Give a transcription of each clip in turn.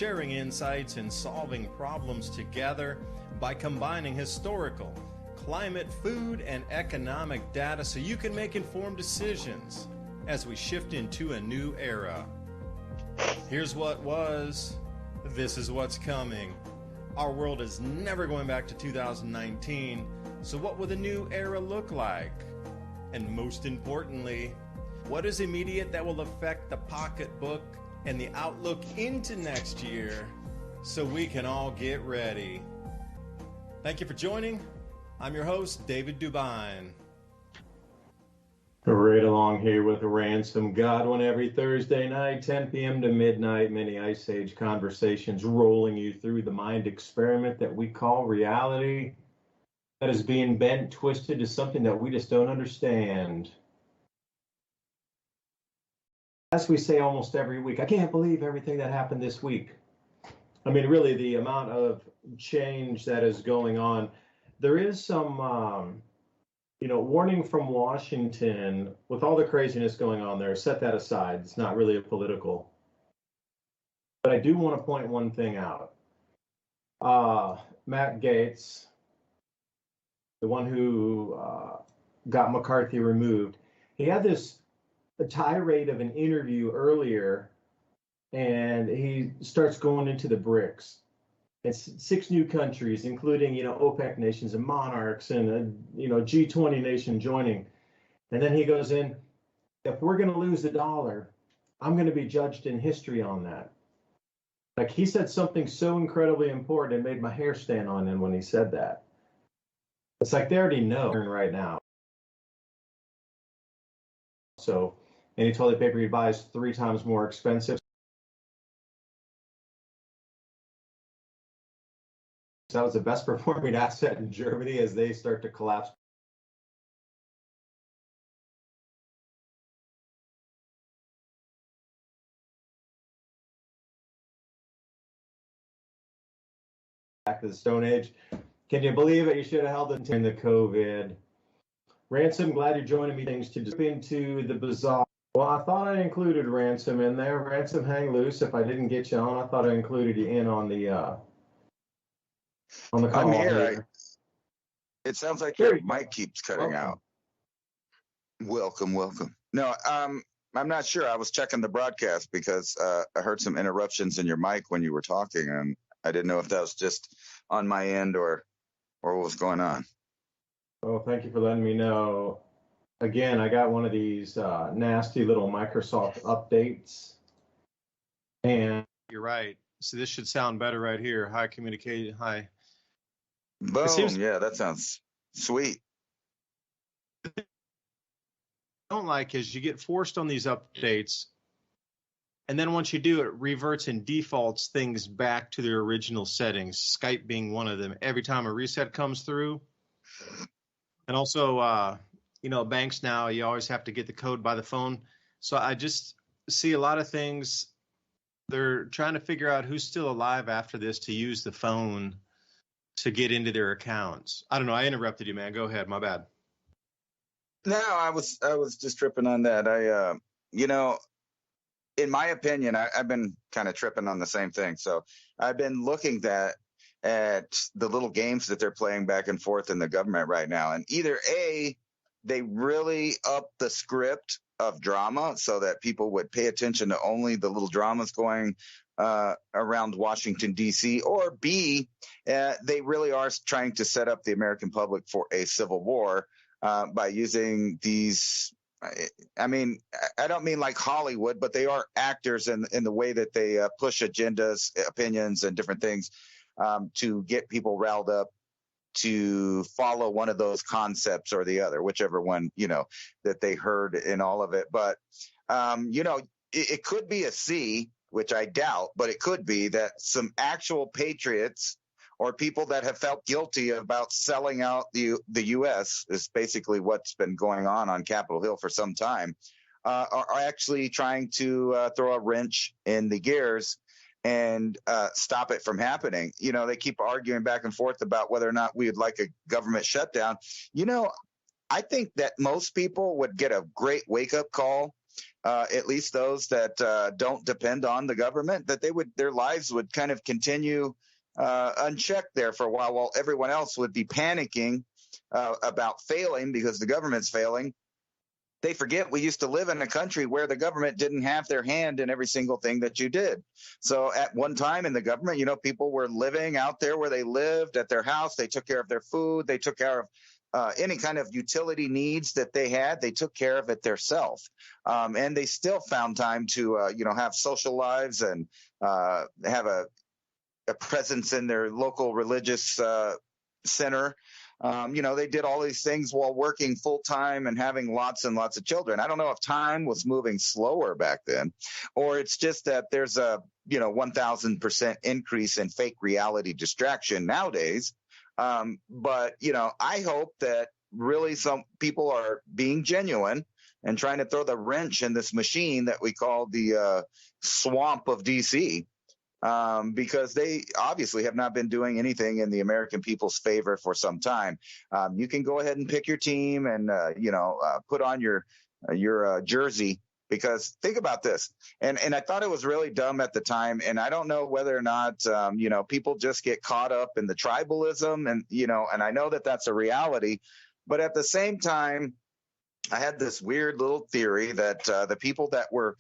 sharing insights and solving problems together by combining historical, climate, food, and economic data so you can make informed decisions as we shift into a new era. Here's what was, this is what's coming. Our world is never going back to 2019, so what will the new era look like? And most importantly, what is immediate that will affect the pocketbook and the outlook into next year so we can all get ready? Thank you for joining. I'm your host, David DuByne. Right along here with Ransom Godwin every Thursday night, 10 p.m. to midnight, many Ice Age conversations rolling you through the mind experiment that we call reality that is being bent, twisted to something that we just don't understand. As we say almost every week, I can't believe everything that happened this week. I mean, really, the amount of change that is going on. There is some, warning from Washington with all the craziness going on there. Set that aside. It's not really a political. But I do want to point one thing out. Matt Gaetz, the one who got McCarthy removed, he had this tirade of an interview earlier, and he starts going into the BRICS. It's 6 new countries, including, OPEC nations and monarchs and, G20 nation joining. And then he goes in, if we're going to lose the dollar, I'm going to be judged in history on that. Like, he said something so incredibly important, it made my hair stand on end when he said that. It's like they already know right now. So any toilet paper you buy is 3 times more expensive. That was the best performing asset in Germany as they start to collapse. Back to the Stone Age. Can you believe it? You should have held it in the COVID. Ransom, glad you're joining me. Things to jump into the bizarre. Well, I thought I included Ransom in there. Ransom, hang loose. If I didn't get you on, I thought I included you in on the call. I'm here. It sounds like your mic keeps cutting out. Welcome. No, I'm not sure. I was checking the broadcast because I heard some interruptions in your mic when you were talking, and I didn't know if that was just on my end or what was going on. Oh, thank you for letting me know. Again, I got one of these nasty little Microsoft updates. And you're right. So this should sound better right here. Hi, communication. Hi. Boom. Yeah, that sounds sweet. What I don't like is you get forced on these updates, and then once you do, it reverts and defaults things back to their original settings, Skype being one of them, every time a reset comes through. And also, banks now, you always have to get the code by the phone. So I just see a lot of things. They're trying to figure out who's still alive after this to use the phone to get into their accounts. I don't know. I interrupted you, man. Go ahead. My bad. No, I was just tripping on that. In my opinion, I've been kind of tripping on the same thing. So I've been looking at the little games that they're playing back and forth in the government right now. And either A, they really up the script of drama so that people would pay attention to only the little dramas going around Washington, D.C., or B, they really are trying to set up the American public for a civil war by using these. I mean, I don't mean like Hollywood, but they are actors in the way that they push agendas, opinions, and different things to get people riled up to follow one of those concepts or the other, whichever one, that they heard in all of it. But, it could be a C, which I doubt, but it could be that some actual patriots or people that have felt guilty about selling out the U.S. is basically what's been going on Capitol Hill for some time, are actually trying to throw a wrench in the gears and stop it from happening. They keep arguing back and forth about whether or not we would like a government shutdown. I think that most people would get a great wake-up call at least those that don't depend on the government, that their lives would kind of continue unchecked there for a while everyone else would be panicking about failing because the government's failing. They forget we used to live in a country where the government didn't have their hand in every single thing that you did. So at one time in the government, people were living out there where they lived at their house. They took care of their food. They took care of any kind of utility needs that they had. They took care of it themselves. And they still found time to, have social lives and have a presence in their local religious center. They did all these things while working full time and having lots and lots of children. I don't know if time was moving slower back then, or it's just that there's a 1,000% increase in fake reality distraction nowadays. But I hope that really some people are being genuine and trying to throw the wrench in this machine that we call the swamp of DC. Because they obviously have not been doing anything in the American people's favor for some time. You can go ahead and pick your team and, put on your jersey, because think about this. And I thought it was really dumb at the time. And I don't know whether or not, people just get caught up in the tribalism and I know that that's a reality. But at the same time, I had this weird little theory that the people that were,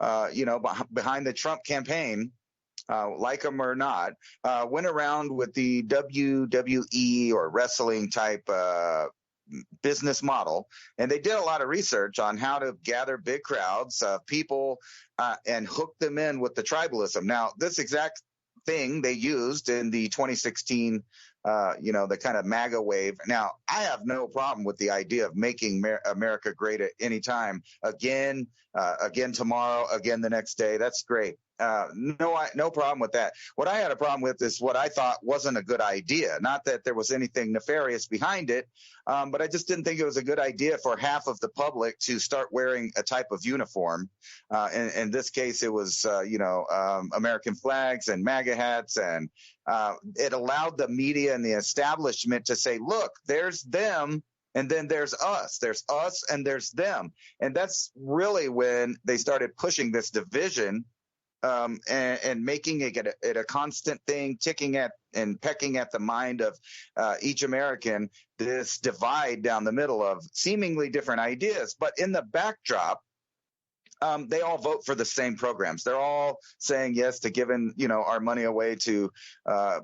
behind the Trump campaign, like them or not, went around with the WWE or wrestling type business model. And they did a lot of research on how to gather big crowds of people and hook them in with the tribalism. Now, this exact thing they used in the 2016, the kind of MAGA wave. Now, I have no problem with the idea of making America great at any time. Again tomorrow, again the next day. That's great. No problem with that. What I had a problem with is what I thought wasn't a good idea. Not that there was anything nefarious behind it, but I just didn't think it was a good idea for half of the public to start wearing a type of uniform. In this case, it was, American flags and MAGA hats, and it allowed the media and the establishment to say, look, there's them. And then there's us and there's them. And that's really when they started pushing this division and making it a constant thing, ticking at and pecking at the mind of each American, this divide down the middle of seemingly different ideas. But in the backdrop, they all vote for the same programs. They're all saying yes to giving, our money away to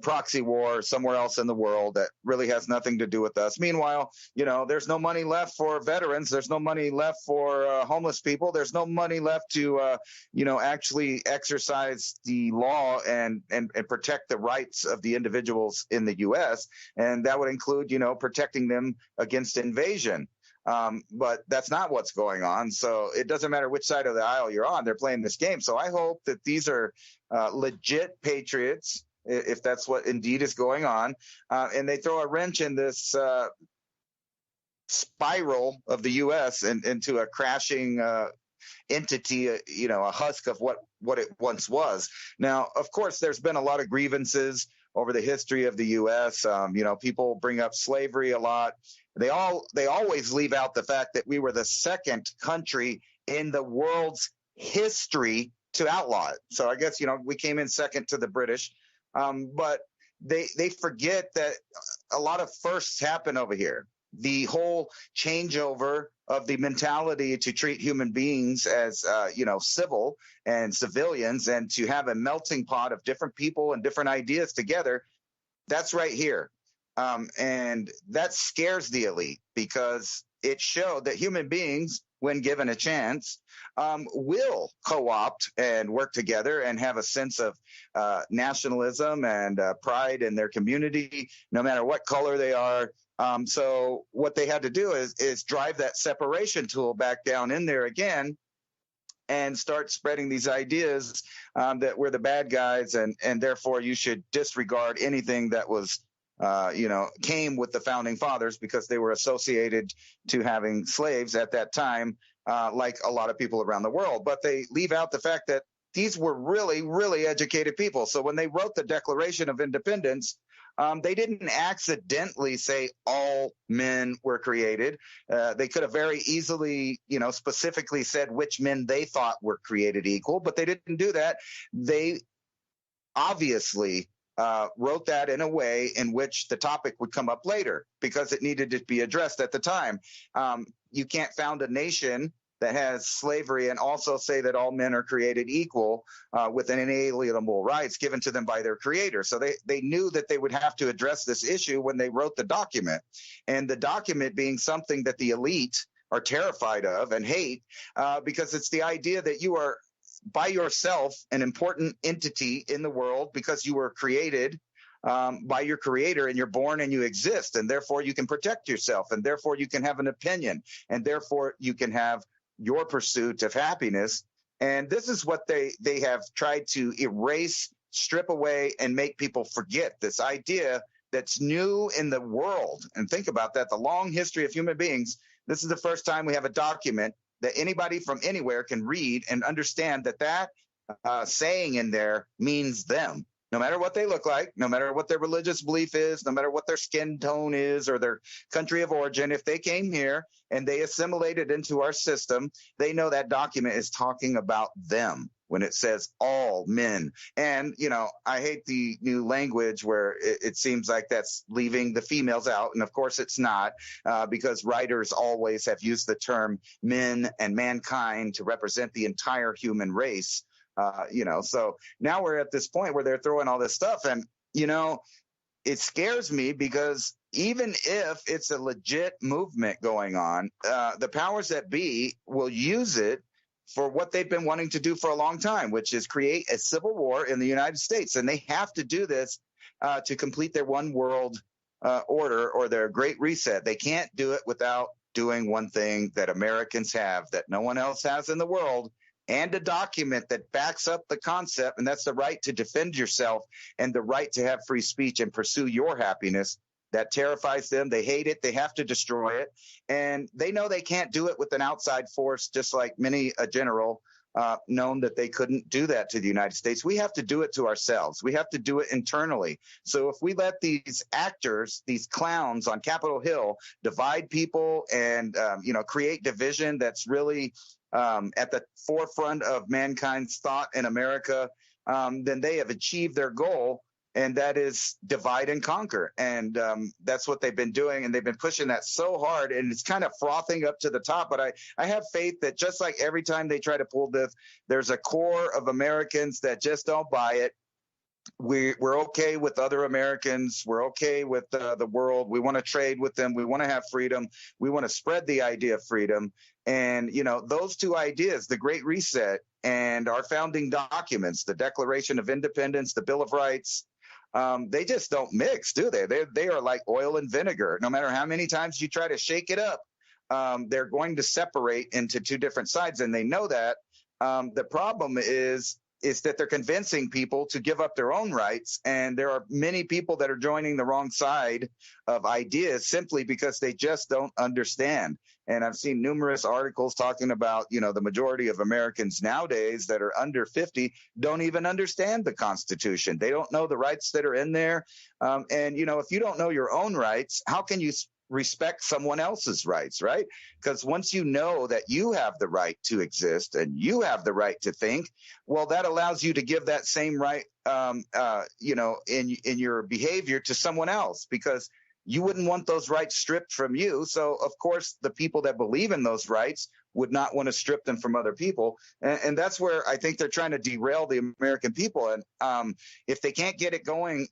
proxy war somewhere else in the world that really has nothing to do with us. Meanwhile, there's no money left for veterans. There's no money left for homeless people. There's no money left to, actually exercise the law and protect the rights of the individuals in the U.S. And that would include, protecting them against invasion. But that's not what's going on. So it doesn't matter which side of the aisle you're on, they're playing this game. So I hope that these are legit patriots, if that's what indeed is going on, and they throw a wrench in this spiral of the U.S. into a crashing entity, a husk of what it once was. Now, of course, there's been a lot of grievances over the history of the U.S. People bring up slavery a lot. They always leave out the fact that we were the second country in the world's history to outlaw it. So I guess, we came in second to the British. But they forget that a lot of firsts happen over here. The whole changeover of the mentality to treat human beings as, civil and civilians, and to have a melting pot of different people and different ideas together, that's right here. And that scares the elite, because it showed that human beings, when given a chance, will co-opt and work together and have a sense of nationalism and pride in their community, no matter what color they are. So what they had to do is drive that separation tool back down in there again and start spreading these ideas that we're the bad guys, and therefore you should disregard anything that was came with the founding fathers, because they were associated to having slaves at that time, like a lot of people around the world. But they leave out the fact that these were really, really educated people. So when they wrote the Declaration of Independence, they didn't accidentally say all men were created. They could have very easily, specifically said which men they thought were created equal, but they didn't do that. They obviously wrote that in a way in which the topic would come up later because it needed to be addressed at the time. You can't found a nation that has slavery and also say that all men are created equal with inalienable rights given to them by their creator. So they knew that they would have to address this issue when they wrote the document, and the document being something that the elite are terrified of and hate because it's the idea that you are by yourself an important entity in the world because you were created by your creator and you're born and you exist, and therefore you can protect yourself, and therefore you can have an opinion, and therefore you can have your pursuit of happiness. And this is what they have tried to erase, strip away, and make people forget, this idea that's new in the world. And think about that, the long history of human beings. This is the first time we have a document that anybody from anywhere can read and understand that saying in there means them. No matter what they look like, no matter what their religious belief is, no matter what their skin tone is or their country of origin, if they came here and they assimilated into our system, they know that document is talking about them when it says all men. And, I hate the new language where it seems like that's leaving the females out. And of course it's not, because writers always have used the term men and mankind to represent the entire human race. So now we're at this point where they're throwing all this stuff, and, it scares me because even if it's a legit movement going on, the powers that be will use it for what they've been wanting to do for a long time, which is create a civil war in the United States. And they have to do this to complete their one world order or their great reset. They can't do it without doing one thing that Americans have that no one else has in the world, and a document that backs up the concept, and that's the right to defend yourself and the right to have free speech and pursue your happiness. That terrifies them. They hate it. They have to destroy it. And they know they can't do it with an outside force, just like many a general known that they couldn't do that to the United States. We have to do it to ourselves. We have to do it internally. So if we let these actors, these clowns on Capitol Hill, divide people and, create division that's really at the forefront of mankind's thought in America, then they have achieved their goal. And that is divide and conquer. And that's what they've been doing. And they've been pushing that so hard. And it's kind of frothing up to the top. But I have faith that just like every time they try to pull this, there's a core of Americans that just don't buy it. We're okay with other Americans. We're okay with the world. We want to trade with them. We want to have freedom. We want to spread the idea of freedom. And, those two ideas, the Great Reset and our founding documents, the Declaration of Independence, the Bill of Rights, they just don't mix, do they? They are like oil and vinegar. No matter how many times you try to shake it up, they're going to separate into two different sides, and they know that. The problem is that they're convincing people to give up their own rights, and there are many people that are joining the wrong side of ideas simply because they just don't understand. And I've seen numerous articles talking about, the majority of Americans nowadays that are under 50 don't even understand the Constitution. They don't know the rights that are in there. And, if you don't know your own rights, how can you respect someone else's rights, right? Because once you know that you have the right to exist and you have the right to think, well, that allows you to give that same right, in your behavior to someone else, because you wouldn't want those rights stripped from you. So, of course, the people that believe in those rights would not want to strip them from other people. And that's where I think they're trying to derail the American people. And if they can't get it going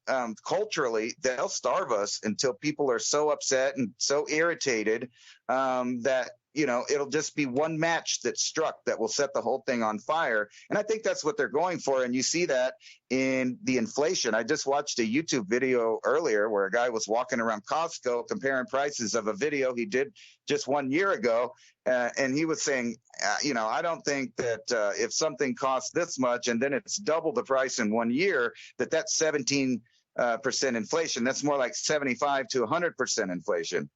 culturally, they'll starve us until people are so upset and so irritated that, it'll just be one match that's struck that will set the whole thing on fire. And I think that's what they're going for. And you see that in the inflation. I just watched a YouTube video earlier where a guy was walking around Costco comparing prices of a video he did just 1 year ago. And he was saying, I don't think that if something costs this much and then it's double the price in 1 year, that's 17% inflation. That's more like 75 to 100% inflation.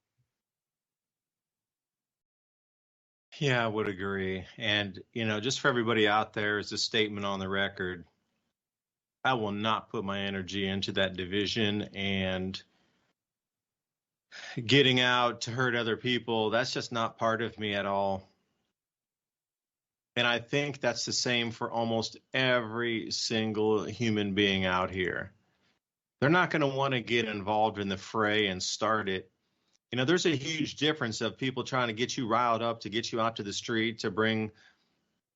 Yeah, I would agree. And, just for everybody out there, as a statement on the record, I will not put my energy into that division and getting out to hurt other people. That's just not part of me at all. And I think that's the same for almost every single human being out here. They're not going to want to get involved in the fray and start it. There's a huge difference of people trying to get you riled up, to get you out to the street, to bring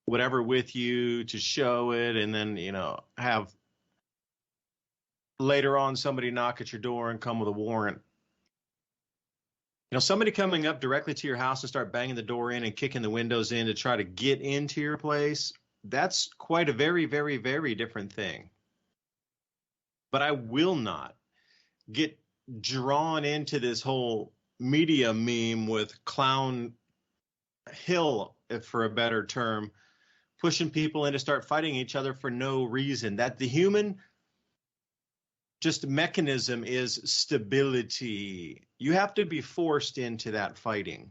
whatever with you, to show it, and then, have later on somebody knock at your door and come with a warrant. Somebody coming up directly to your house and start banging the door in and kicking the windows in to try to get into your place, that's quite a very, very, very different thing. But I will not get drawn into this whole media meme with Clown Hill, if for a better term, pushing people in to start fighting each other for no reason. That the human just mechanism is stability. You have to be forced into that fighting.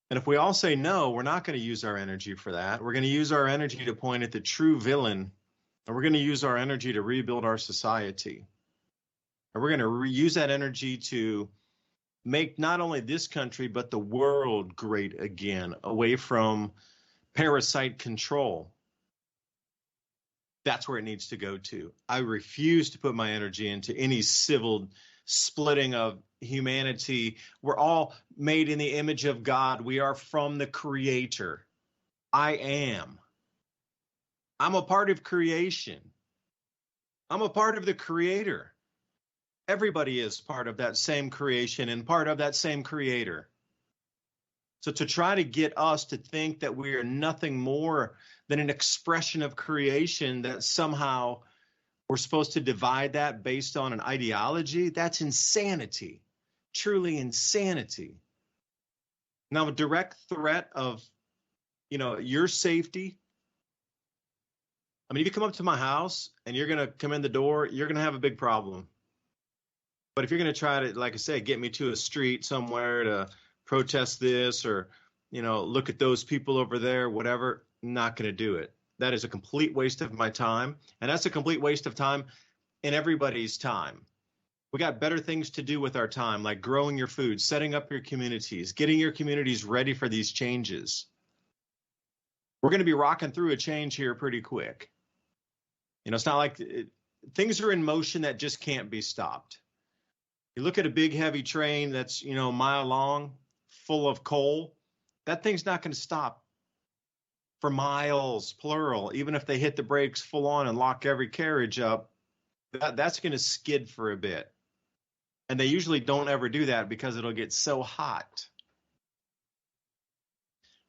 And if we all say no, we're not going to use our energy for that. We're going to use our energy to point at the true villain, and we're going to use our energy to rebuild our society. And we're going to use that energy to make not only this country, but the world great again, away from parasite control. That's where it needs to go to. I refuse to put my energy into any civil splitting of humanity. We're all made in the image of God. We are from the Creator. I am. I'm a part of creation. I'm a part of the Creator. Everybody is part of that same creation and part of that same Creator. So to try to get us to think that we are nothing more than an expression of creation, that somehow we're supposed to divide that based on an ideology, that's insanity, truly insanity. Now, a direct threat of, your safety. I mean, if you come up to my house and you're going to come in the door, you're going to have a big problem. But if you're going to try to, like I say, get me to a street somewhere to protest this or, look at those people over there, whatever, not going to do it. That is a complete waste of my time. And that's a complete waste of time in everybody's time. We got better things to do with our time, like growing your food, setting up your communities, getting your communities ready for these changes. We're going to be rocking through a change here pretty quick. It's not like things are in motion that just can't be stopped. You look at a big, heavy train that's, a mile long, full of coal. That thing's not going to stop for miles, plural. Even if they hit the brakes full on and lock every carriage up, that's going to skid for a bit. And they usually don't ever do that because it'll get so hot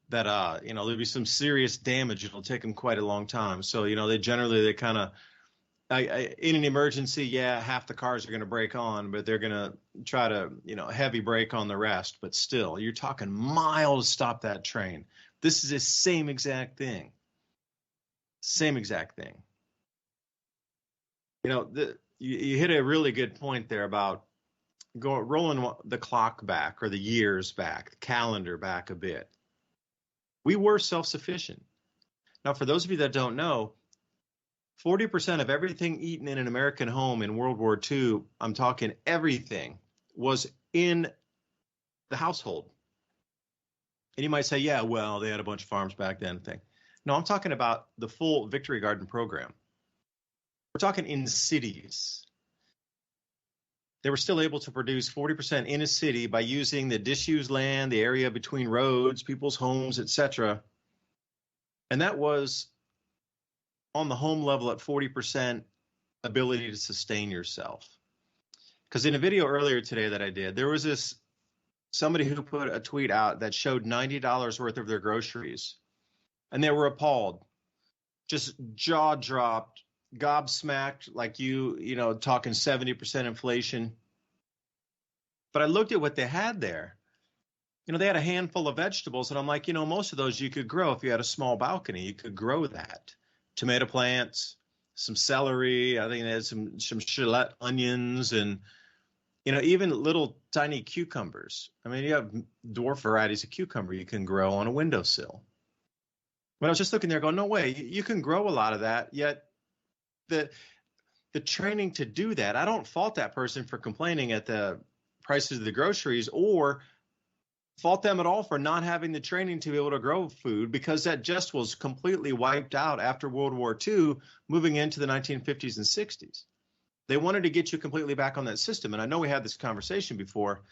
that, there'll be some serious damage. It'll take them quite a long time. So, they kind of, in an emergency, half the cars are going to brake on, but they're going to try to, heavy brake on the rest. But still, you're talking miles to stop that train. This is the same exact thing. Same exact thing. You hit a really good point there about rolling the clock back or the years back, the calendar back a bit. We were self-sufficient. Now, for those of you that don't know, 40% of everything eaten in an American home in World War II, I'm talking everything, was in the household. And you might say, yeah, well, they had a bunch of farms back then. No, I'm talking about the full Victory Garden program. We're talking in cities. They were still able to produce 40% in a city by using the disused land, the area between roads, people's homes, etc. And that was on the home level at 40% ability to sustain yourself. Because in a video earlier today that I did, there was somebody who put a tweet out that showed $90 worth of their groceries. And they were appalled, just jaw dropped, gobsmacked, like talking 70% inflation. But I looked at what they had there. They had a handful of vegetables, and I'm like, most of those you could grow if you had a small balcony. You could grow that. Tomato plants, some celery. I think they had some shallot onions, and even little tiny cucumbers. I mean, you have dwarf varieties of cucumber you can grow on a windowsill. When I was just looking there going, no way, you can grow a lot of that, yet the training to do that, I don't fault that person for complaining at the prices of the groceries or fault them at all for not having the training to be able to grow food, because that just was completely wiped out after World War II, moving into the 1950s and 60s. They wanted to get you completely back on that system. And I know we had this conversation before.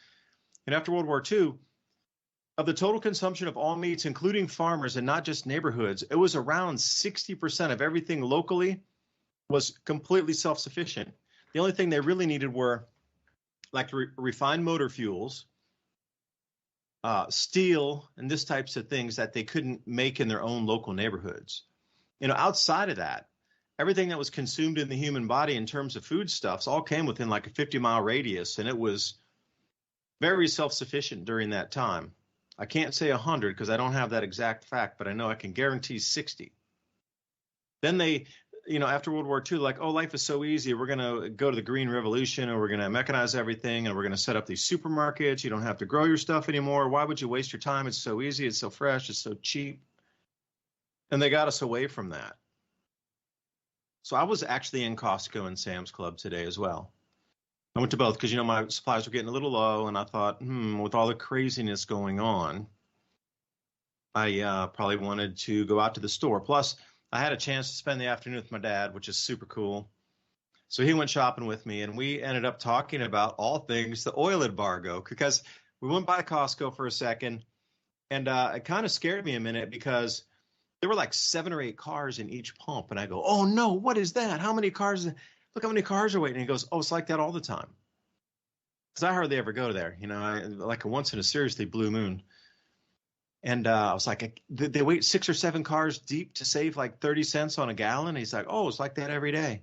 And after World War II, of the total consumption of all meats, including farmers and not just neighborhoods, it was around 60% of everything locally was completely self-sufficient. The only thing they really needed were like refined motor fuels, steel, and this types of things that they couldn't make in their own local neighborhoods. Outside of that, everything that was consumed in the human body in terms of foodstuffs all came within like a 50-mile radius, and it was very self-sufficient during that time. I can't say 100 because I don't have that exact fact, but I know I can guarantee 60. Then they, after World War II, like, oh, life is so easy. We're going to go to the Green Revolution, and we're going to mechanize everything, and we're going to set up these supermarkets. You don't have to grow your stuff anymore. Why would you waste your time? It's so easy. It's so fresh. It's so cheap. And they got us away from that. So I was actually in Costco and Sam's Club today as well. I went to both because, my supplies were getting a little low, and I thought, with all the craziness going on, I probably wanted to go out to the store. Plus, I had a chance to spend the afternoon with my dad, which is super cool. So he went shopping with me, and we ended up talking about all things the oil embargo, because we went by Costco for a second, and it kind of scared me a minute because there were like 7 or 8 cars in each pump. And I go, oh, no, what is that? How many cars? Look how many cars are waiting. And he goes, oh, it's like that all the time. Because I hardly ever go there, like a once in a seriously blue moon. And I was like, they wait 6 or 7 cars deep to save like 30 cents on a gallon. And he's like, oh, it's like that every day.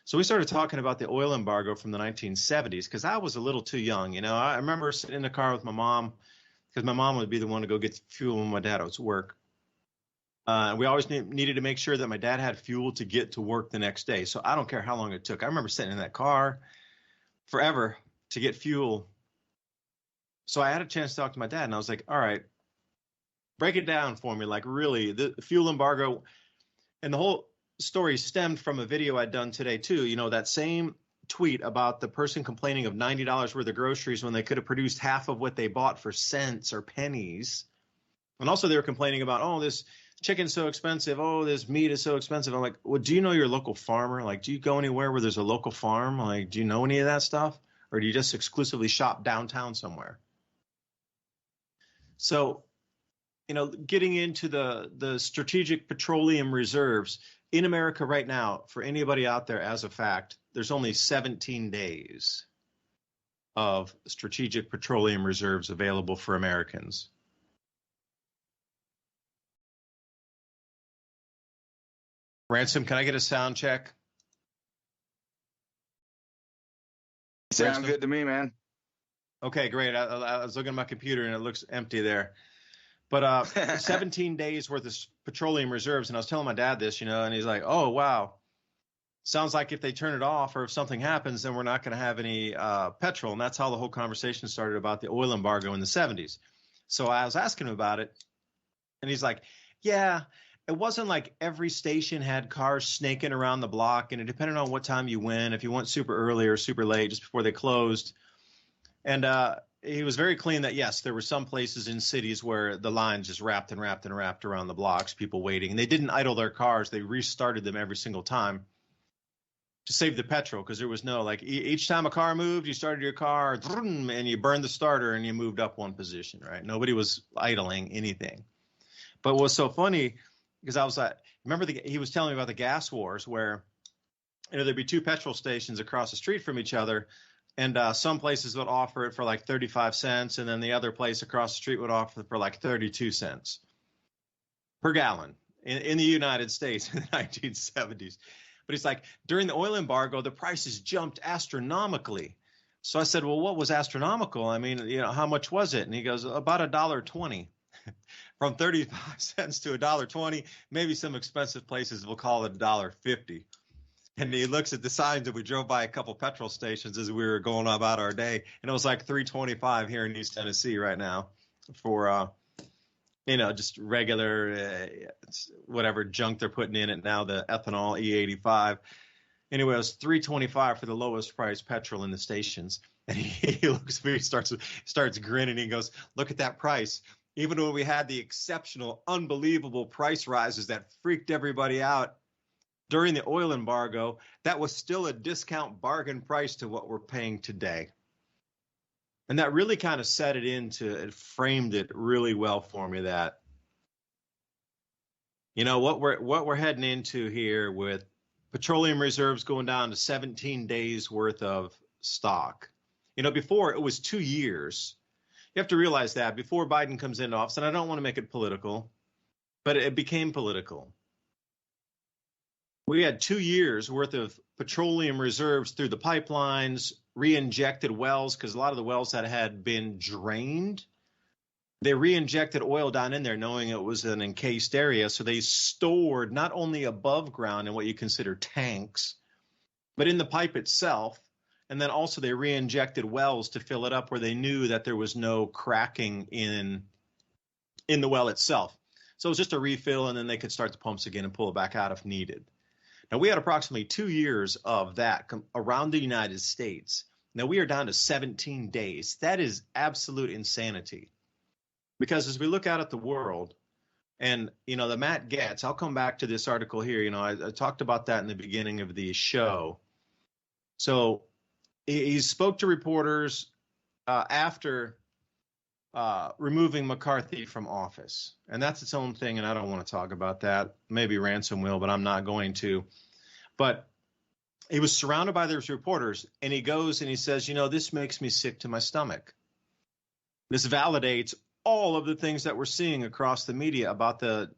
So we started talking about the oil embargo from the 1970s because I was a little too young. I remember sitting in the car with my mom because my mom would be the one to go get fuel when my dad was at work. We always needed to make sure that my dad had fuel to get to work the next day. So I don't care how long it took. I remember sitting in that car forever to get fuel. So I had a chance to talk to my dad, and I was like, all right, break it down for me. Like, really, the fuel embargo, and the whole story stemmed from a video I'd done today too. That same tweet about the person complaining of $90 worth of groceries when they could have produced half of what they bought for cents or pennies. And also they were complaining about, oh, this chicken's so expensive. Oh, this meat is so expensive. I'm like, well, do you know your local farmer? Like, do you go anywhere where there's a local farm? Like, do you know any of that stuff? Or do you just exclusively shop downtown somewhere? So, getting into the strategic petroleum reserves in America right now, for anybody out there, as a fact, there's only 17 days of strategic petroleum reserves available for Americans. Ransom, can I get a sound check? Sound good to me, man. Okay, great. I was looking at my computer and it looks empty there. But 17 days worth of petroleum reserves. And I was telling my dad this, and he's like, oh, wow. Sounds like if they turn it off or if something happens, then we're not going to have any petrol. And that's how the whole conversation started about the oil embargo in the 70s. So I was asking him about it. And he's like, yeah, it wasn't like every station had cars snaking around the block. And it depended on what time you went, if you went super early or super late, just before they closed. And he was very clean that, yes, there were some places in cities where the lines just wrapped and wrapped and wrapped around the blocks, people waiting. And they didn't idle their cars. They restarted them every single time to save the petrol, because there was no, like, each time a car moved, you started your car and you burned the starter and you moved up one position, right? Nobody was idling anything. But what was so funny, because I was like, remember he was telling me about the gas wars where, there'd be 2 petrol stations across the street from each other. And some places would offer it for like 35 cents. And then the other place across the street would offer it for like 32 cents per gallon in the United States in the 1970s. But he's like, during the oil embargo, the prices jumped astronomically. So I said, well, what was astronomical? I mean, how much was it? And he goes, about $1.20 from 35 cents to $1.20. Maybe some expensive places will call it $1.50. And he looks at the signs, and we drove by a couple petrol stations as we were going about our day, and it was like 325 here in East Tennessee right now for just regular whatever junk they're putting in it now, the ethanol E85. Anyway, it was 325 for the lowest price petrol in the stations. And he looks at me, starts grinning. He goes, "Look at that price. Even when we had the exceptional, unbelievable price rises that freaked everybody out during the oil embargo, that was still a discount bargain price to what we're paying today." And that really kind of it framed it really well for me, that, what we're heading into here with petroleum reserves going down to 17 days worth of stock. Before it was 2 years. You have to realize that before Biden comes into office, and I don't want to make it political, but it became political. We had 2 years worth of petroleum reserves through the pipelines, re-injected wells, because a lot of the wells that had been drained, they re-injected oil down in there knowing it was an encased area. So they stored not only above ground in what you consider tanks, but in the pipe itself. And then also they re-injected wells to fill it up where they knew that there was no cracking in the well itself. So it was just a refill, and then they could start the pumps again and pull it back out if needed. Now, we had approximately 2 years of that around the United States. Now, we are down to 17 days. That is absolute insanity. Because as we look out at the world, and, the Matt Getz, I'll come back to this article here. I talked about that in the beginning of the show. So he spoke to reporters after removing McCarthy from office. And that's its own thing, and I don't want to talk about that. Maybe Ransom will, but I'm not going to. But he was surrounded by those reporters, and he goes and he says, "This makes me sick to my stomach. This validates all of the things that we're seeing across the media about the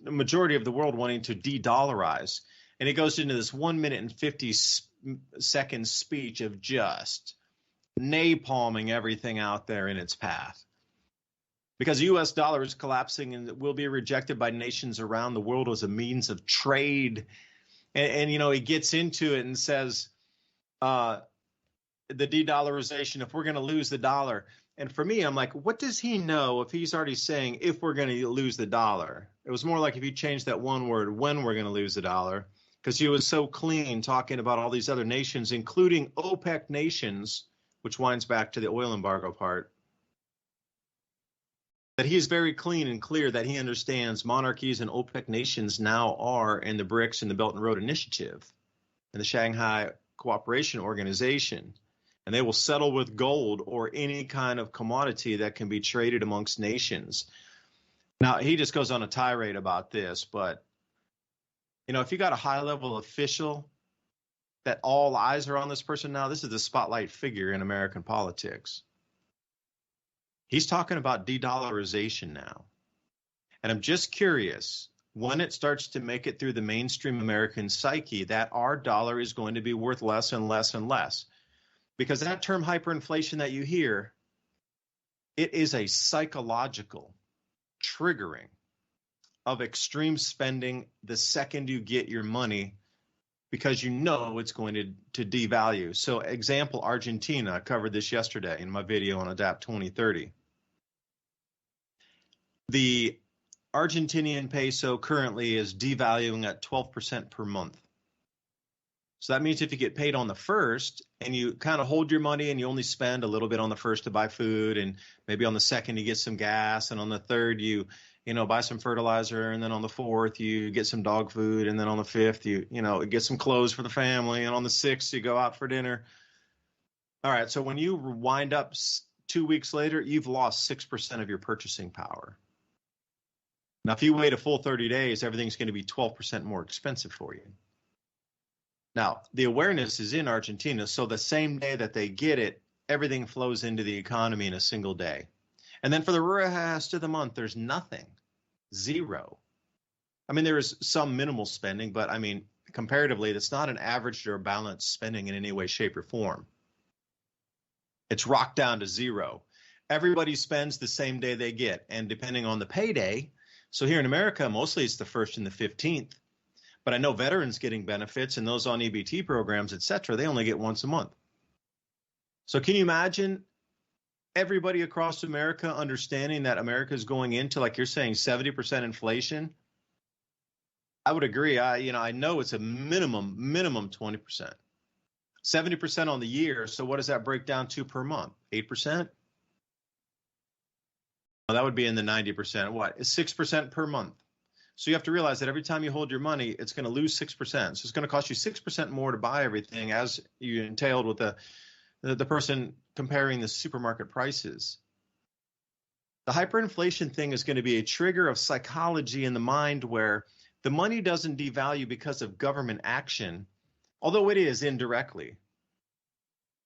majority of the world wanting to de-dollarize." And he goes into this 1 minute and 50-second speech of just napalming everything out there in its path. Because the U.S. dollar is collapsing and will be rejected by nations around the world as a means of trade. And he gets into it and says, the de-dollarization, if we're going to lose the dollar. And for me, I'm like, what does he know if he's already saying if we're going to lose the dollar? It was more like if you changed that one word, when we're going to lose the dollar, because he was so clean talking about all these other nations, including OPEC nations, which winds back to the oil embargo part, that he is very clean and clear that he understands monarchies and OPEC nations now are in the BRICS and the Belt and Road Initiative and the Shanghai Cooperation Organization. And they will settle with gold or any kind of commodity that can be traded amongst nations. Now, he just goes on a tirade about this, but, if you got a high-level official that all eyes are on this person now, this is the spotlight figure in American politics. He's talking about de-dollarization now. And I'm just curious, when it starts to make it through the mainstream American psyche, that our dollar is going to be worth less and less and less. Because that term hyperinflation that you hear, it is a psychological triggering of extreme spending the second you get your money, because it's going to devalue. So example, Argentina, I covered this yesterday in my video on ADAPT 2030. The Argentinian peso currently is devaluing at 12% per month. So that means if you get paid on the first and you kind of hold your money and you only spend a little bit on the first to buy food, and maybe on the second you get some gas, and on the third you buy some fertilizer, and then on the fourth you get some dog food, and then on the fifth you get some clothes for the family, and on the sixth you go out for dinner. All right, so when you wind up 2 weeks later, you've lost 6% of your purchasing power. Now, if you wait a full 30 days, everything's going to be 12% more expensive for you. Now, the awareness is in Argentina, so the same day that they get it, everything flows into the economy in a single day. And then for the rest of the month, there's nothing, zero. I mean, there is some minimal spending, but I mean, comparatively, that's not an averaged or balanced spending in any way, shape, or form. It's rocked down to zero. Everybody spends the same day they get, and depending on the payday, so here in America, mostly it's the 1st and the 15th. But I know veterans getting benefits and those on EBT programs, et cetera, they only get once a month. So can you imagine everybody across America understanding that America is going into, like you're saying, 70% inflation? I would agree. I know it's a minimum 20%. 70% on the year. So what does that break down to per month? 8%? Well, that would be in the 90%. What? It's 6% per month. So you have to realize that every time you hold your money, it's going to lose 6%. So it's going to cost you 6% more to buy everything, as you entailed with the person comparing the supermarket prices. The hyperinflation thing is going to be a trigger of psychology in the mind where the money doesn't devalue because of government action, although it is indirectly.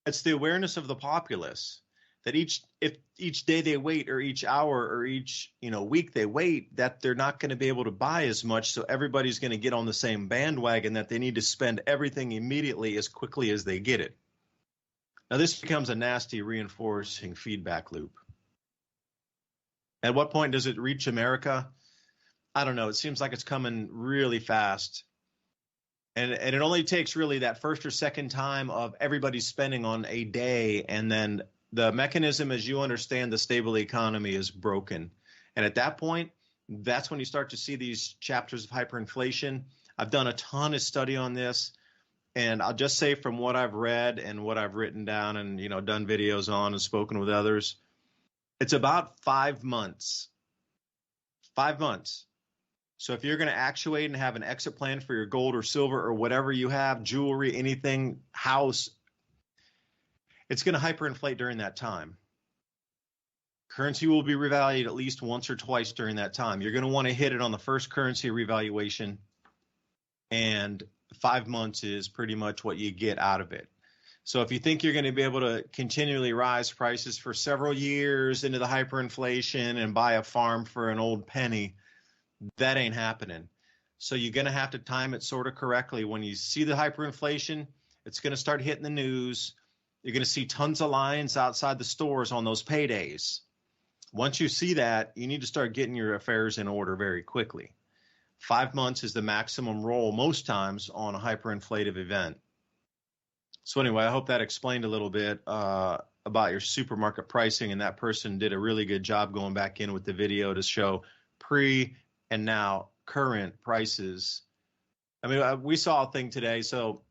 It's the awareness of the populace that each day they wait, or each hour, or each week they wait, that they're not going to be able to buy as much. So everybody's going to get on the same bandwagon that they need to spend everything immediately as quickly as they get it. Now this becomes a nasty reinforcing feedback loop. At what point does it reach America? I don't know. It seems like it's coming really fast. And it only takes really that first or second time of everybody spending on a day, and then the mechanism, as you understand, the stable economy is broken. And at that point, that's when you start to see these chapters of hyperinflation. I've done a ton of study on this, and I'll just say from what I've read and what I've written down and done videos on and spoken with others, it's about 5 months. 5 months. So if you're going to actuate and have an exit plan for your gold or silver or whatever you have, jewelry, anything, house, it's going to hyperinflate during that time. Currency will be revalued at least once or twice during that time. You're going to want to hit it on the first currency revaluation, and 5 months is pretty much what you get out of it. So if you think you're going to be able to continually rise prices for several years into the hyperinflation and buy a farm for an old penny, that ain't happening. So you're going to have to time it sort of correctly. When you see the hyperinflation, it's going to start hitting the news. You're going to see tons of lines outside the stores on those paydays. Once you see that, you need to start getting your affairs in order very quickly. 5 months is the maximum roll most times on a hyperinflative event. So anyway, I hope that explained a little bit about your supermarket pricing, and that person did a really good job going back in with the video to show pre and now current prices. I mean, we saw a thing today. So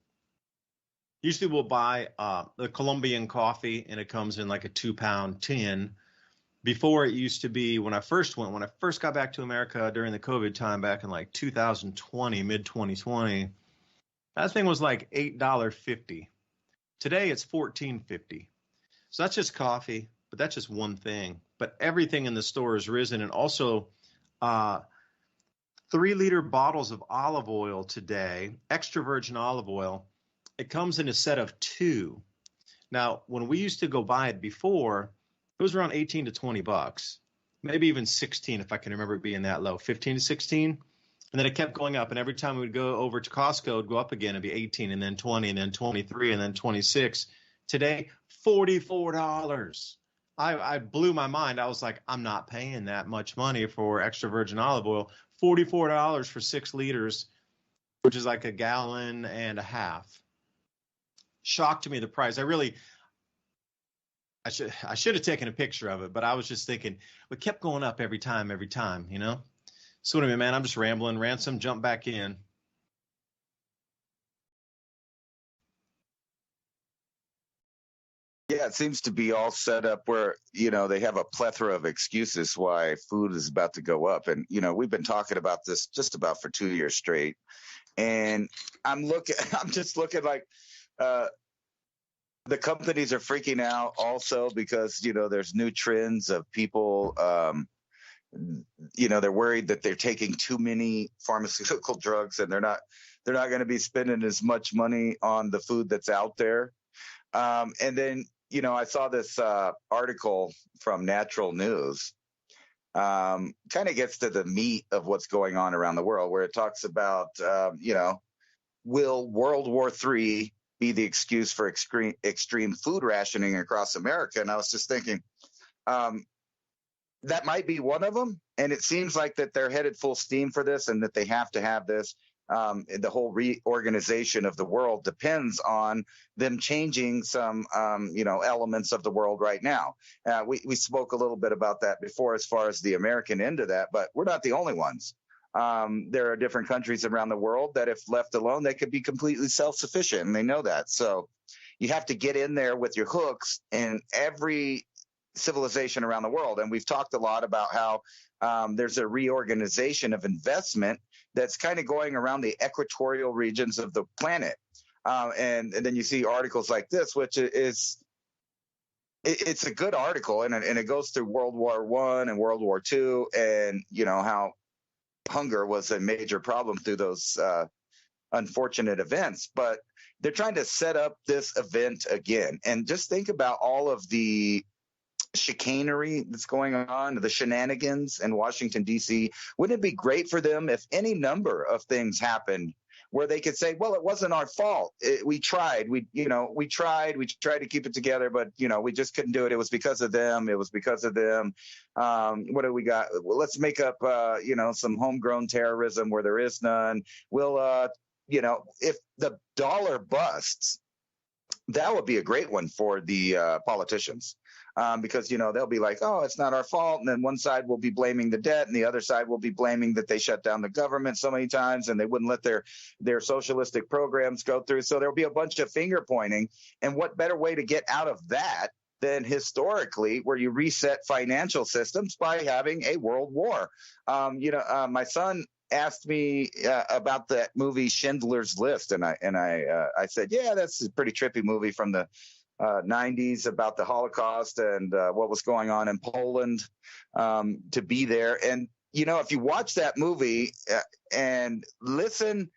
usually we'll buy the Colombian coffee, and it comes in like a 2-pound tin. Before, it used to be, when I first got back to America during the COVID time back in like 2020, mid 2020, that thing was like $8.50. Today it's $14.50. So that's just coffee, but that's just one thing. But everything in the store has risen. And also 3-liter bottles of olive oil today, extra virgin olive oil, it comes in a set of 2. Now, when we used to go buy it before, it was around 18 to 20 bucks, maybe even 16 if I can remember it being that low, 15 to 16. And then it kept going up. And every time we'd go over to Costco, it'd go up again. It'd be 18 and then 20 and then 23 and then 26. Today, $44. I blew my mind. I was like, I'm not paying that much money for extra virgin olive oil. $44 for 6 liters, which is like a gallon and a half. Shocked me, the price. I should have taken a picture of it, but I was just thinking, it kept going up every time, So anyway, man, I'm just rambling. Ransom, jump back in. Yeah, it seems to be all set up where, they have a plethora of excuses why food is about to go up. And, we've been talking about this just about for 2 years straight. And I'm just looking like the companies are freaking out also because, there's new trends of people, they're worried that they're taking too many pharmaceutical drugs and they're not going to be spending as much money on the food that's out there. And then, I saw this article from Natural News, kind of gets to the meat of what's going on around the world, where it talks about, will World War III be the excuse for extreme food rationing across America? And I was just thinking, that might be one of them. And it seems like that they're headed full steam for this and that they have to have this. The whole reorganization of the world depends on them changing some, elements of the world right now. We spoke a little bit about that before as far as the American end of that, but we're not the only ones. There are different countries around the world that if left alone, they could be completely self-sufficient, and they know that. So you have to get in there with your hooks in every civilization around the world. And we've talked a lot about how there's a reorganization of investment that's kind of going around the equatorial regions of the planet. And then you see articles like this, which it's a good article, and it goes through World War I and World War II, and how hunger was a major problem through those unfortunate events. But they're trying to set up this event again. And just think about all of the chicanery that's going on, the shenanigans in Washington, D.C. Wouldn't it be great for them if any number of things happened where they could say, well, it wasn't our fault. We tried. We tried to keep it together, but, we just couldn't do it. It was because of them. It was because of them. What do we got? Well, let's make up, some homegrown terrorism where there is none. We'll, if the dollar busts, that would be a great one for the politicians. Because, they'll be like, oh, it's not our fault. And then one side will be blaming the debt and the other side will be blaming that they shut down the government so many times and they wouldn't let their socialistic programs go through. So there'll be a bunch of finger pointing. And what better way to get out of that than historically where you reset financial systems by having a world war? My son asked me about that movie Schindler's List. And I said, yeah, that's a pretty trippy movie from the 90s about the Holocaust and what was going on in Poland, to be there. And, if you watch that movie and listen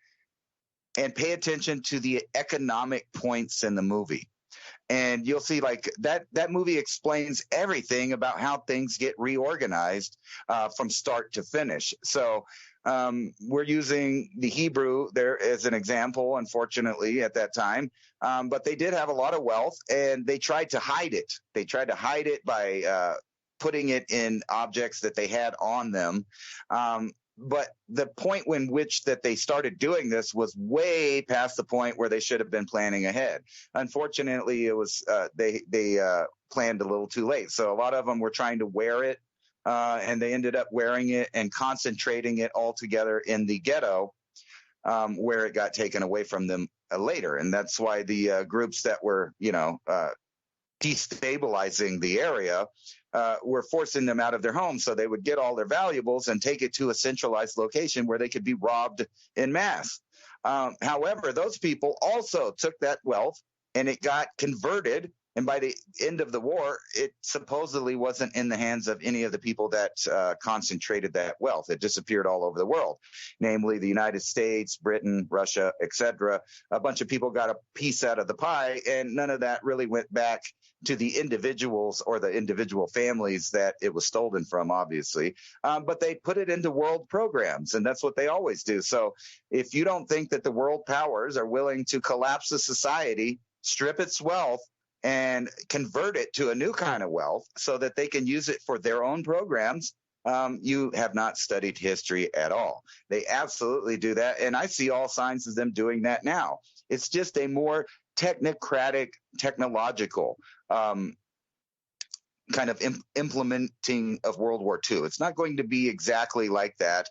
and pay attention to the economic points in the movie, and you'll see like that movie explains everything about how things get reorganized from start to finish. So we're using the Hebrew there as an example, unfortunately, at that time. But they did have a lot of wealth, and they tried to hide it. They tried to hide it by putting it in objects that they had on them. But the point in which that they started doing this was way past the point where they should have been planning ahead. Unfortunately, it was they planned a little too late. So a lot of them were trying to wear it. And they ended up wearing it and concentrating it all together in the ghetto, where it got taken away from them later. And that's why the groups that were, destabilizing the area were forcing them out of their homes so they would get all their valuables and take it to a centralized location where they could be robbed en masse. However, those people also took that wealth and it got converted. And by the end of the war, it supposedly wasn't in the hands of any of the people that concentrated that wealth. It disappeared all over the world, namely the United States, Britain, Russia, etc. A bunch of people got a piece out of the pie, and none of that really went back to the individuals or the individual families that it was stolen from, obviously. But they put it into world programs, and that's what they always do. So if you don't think that the world powers are willing to collapse the society, strip its wealth, and convert it to a new kind of wealth so that they can use it for their own programs, you have not studied history at all. They absolutely do that. And I see all signs of them doing that now. It's just a more technocratic, technological kind of implementing of World War II. It's not going to be exactly like that.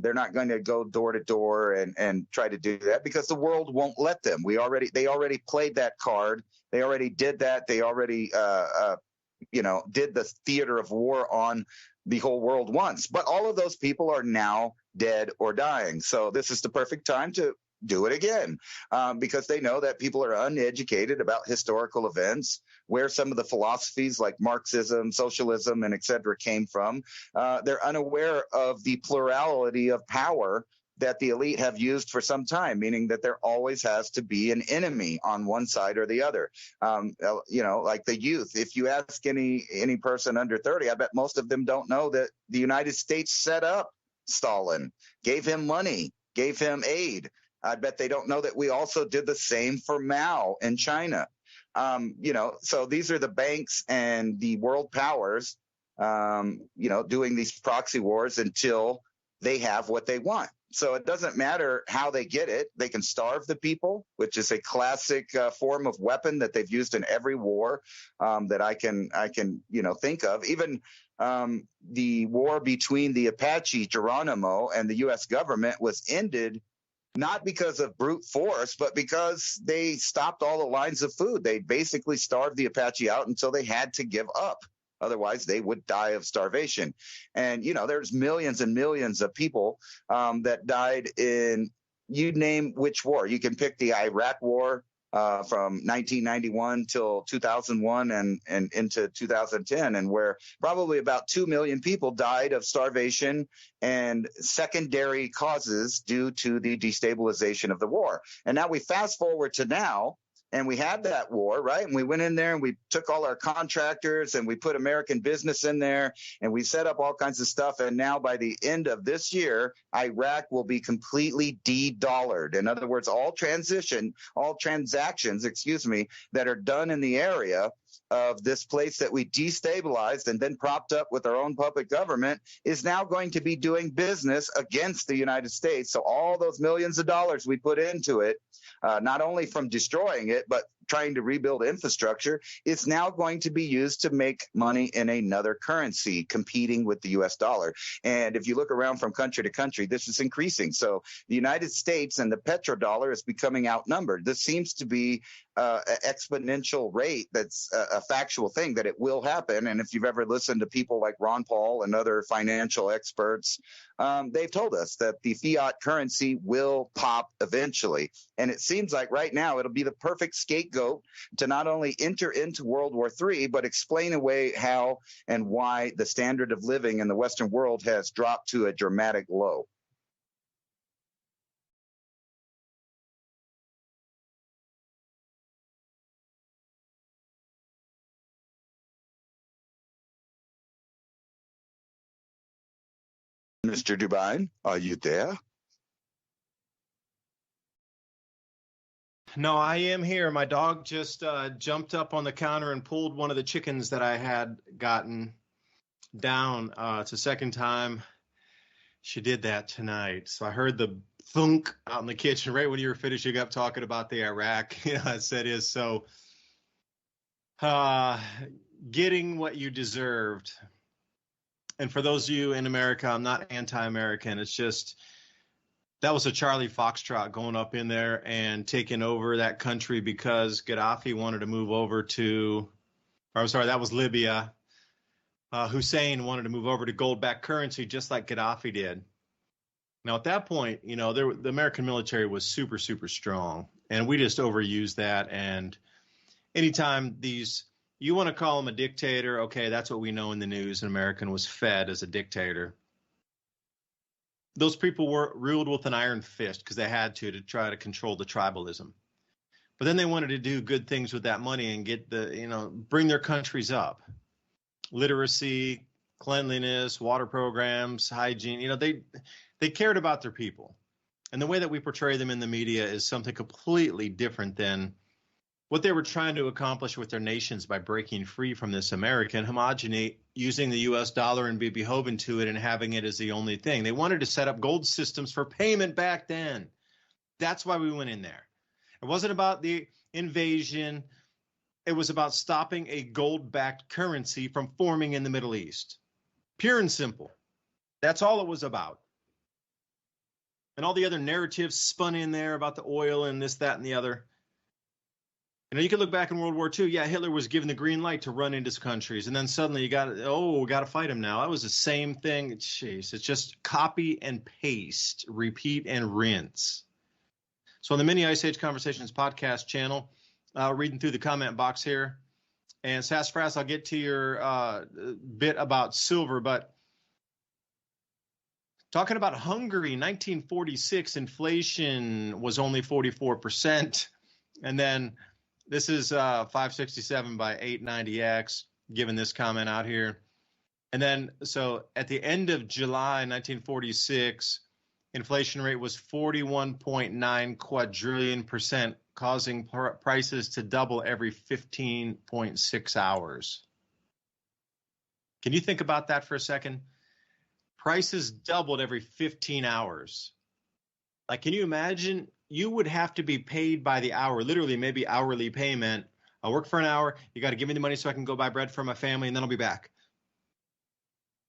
They're not going to go door to door and try to do that because the world won't let them. They already played that card. They already did that. They already, did the theater of war on the whole world once. But all of those people are now dead or dying. So this is the perfect time to do it again, because they know that people are uneducated about historical events, where some of the philosophies like Marxism, socialism, and et cetera came from. They're unaware of the plurality of power that the elite have used for some time, meaning that there always has to be an enemy on one side or the other. Like the youth, if you ask any person under 30, I bet most of them don't know that the United States set up Stalin, gave him money, gave him aid. I bet they don't know that we also did the same for Mao in China. So these are the banks and the world powers, doing these proxy wars until they have what they want. So it doesn't matter how they get it. They can starve the people, which is a classic form of weapon that they've used in every war that I can think of. Even the war between the Apache Geronimo and the U.S. government was ended not because of brute force, but because they stopped all the lines of food. They basically starved the Apache out until they had to give up. Otherwise, they would die of starvation. And, there's millions and millions of people that died in, you name which war. You can pick the Iraq War from 1991 till 2001 and into 2010, and where probably about 2 million people died of starvation and secondary causes due to the destabilization of the war. And now we fast forward to now, and we had that war, right? And we went in there and we took all our contractors and we put American business in there and we set up all kinds of stuff. And now by the end of this year, Iraq will be completely de-dollared. In other words, all transactions, that are done in the area of this place that we destabilized and then propped up with our own puppet government is now going to be doing business against the United States. So all those millions of dollars we put into it, not only from destroying it, but trying to rebuild infrastructure, is now going to be used to make money in another currency, competing with the U.S. dollar. And if you look around from country to country, this is increasing. So the United States and the petrodollar is becoming outnumbered. This seems to be an exponential rate. That's a factual thing that it will happen. And if you've ever listened to people like Ron Paul and other financial experts, they've told us that the fiat currency will pop eventually. And it seems like right now it'll be the perfect scapegoat to not only enter into World War III, but explain away how and why the standard of living in the Western world has dropped to a dramatic low. Mr. DuByne, are you there? No, I am here. My dog just jumped up on the counter and pulled one of the chickens that I had gotten down. It's the second time she did that tonight. So I heard the thunk out in the kitchen right when you were finishing up talking about the Iraq. I said is so getting what you deserved. And for those of you in America, I'm not anti-American. It's just that was a Charlie Foxtrot going up in there and taking over that country because Gaddafi wanted to move over to, or I'm sorry, that was Libya. Hussein wanted to move over to gold-backed currency just like Gaddafi did. Now, at that point, the American military was super, super strong, and we just overused that. And anytime you want to call him a dictator, okay, that's what we know in the news. An American was fed as a dictator. Those people were ruled with an iron fist because they had to try to control the tribalism. But then they wanted to do good things with that money and get bring their countries up. Literacy, cleanliness, water programs, hygiene, they cared about their people. And the way that we portray them in the media is something completely different than what they were trying to accomplish with their nations by breaking free from this American homogenate, using the U.S. dollar and be beholden to it and having it as the only thing. They wanted to set up gold systems for payment back then. That's why we went in there. It wasn't about the invasion. It was about stopping a gold-backed currency from forming in the Middle East. Pure and simple. That's all it was about. And all the other narratives spun in there about the oil and this, that, and the other. You can look back in World War II. Yeah, Hitler was given the green light to run into countries. And then suddenly we got to fight him now. That was the same thing. Jeez, it's just copy and paste, repeat and rinse. So on the Mini Ice Age Conversations podcast channel, reading through the comment box here. And Sassafras, I'll get to your bit about silver. But talking about Hungary, 1946, inflation was only 44%. And then this is 567 by 890X, giving this comment out here. And then, so at the end of July 1946, inflation rate was 41.9 quadrillion %, causing prices to double every 15.6 hours. Can you think about that for a second? Prices doubled every 15 hours. Like, can you imagine? You would have to be paid by the hour, literally, maybe hourly payment. I work for an hour. You got to give me the money so I can go buy bread for my family, and then I'll be back.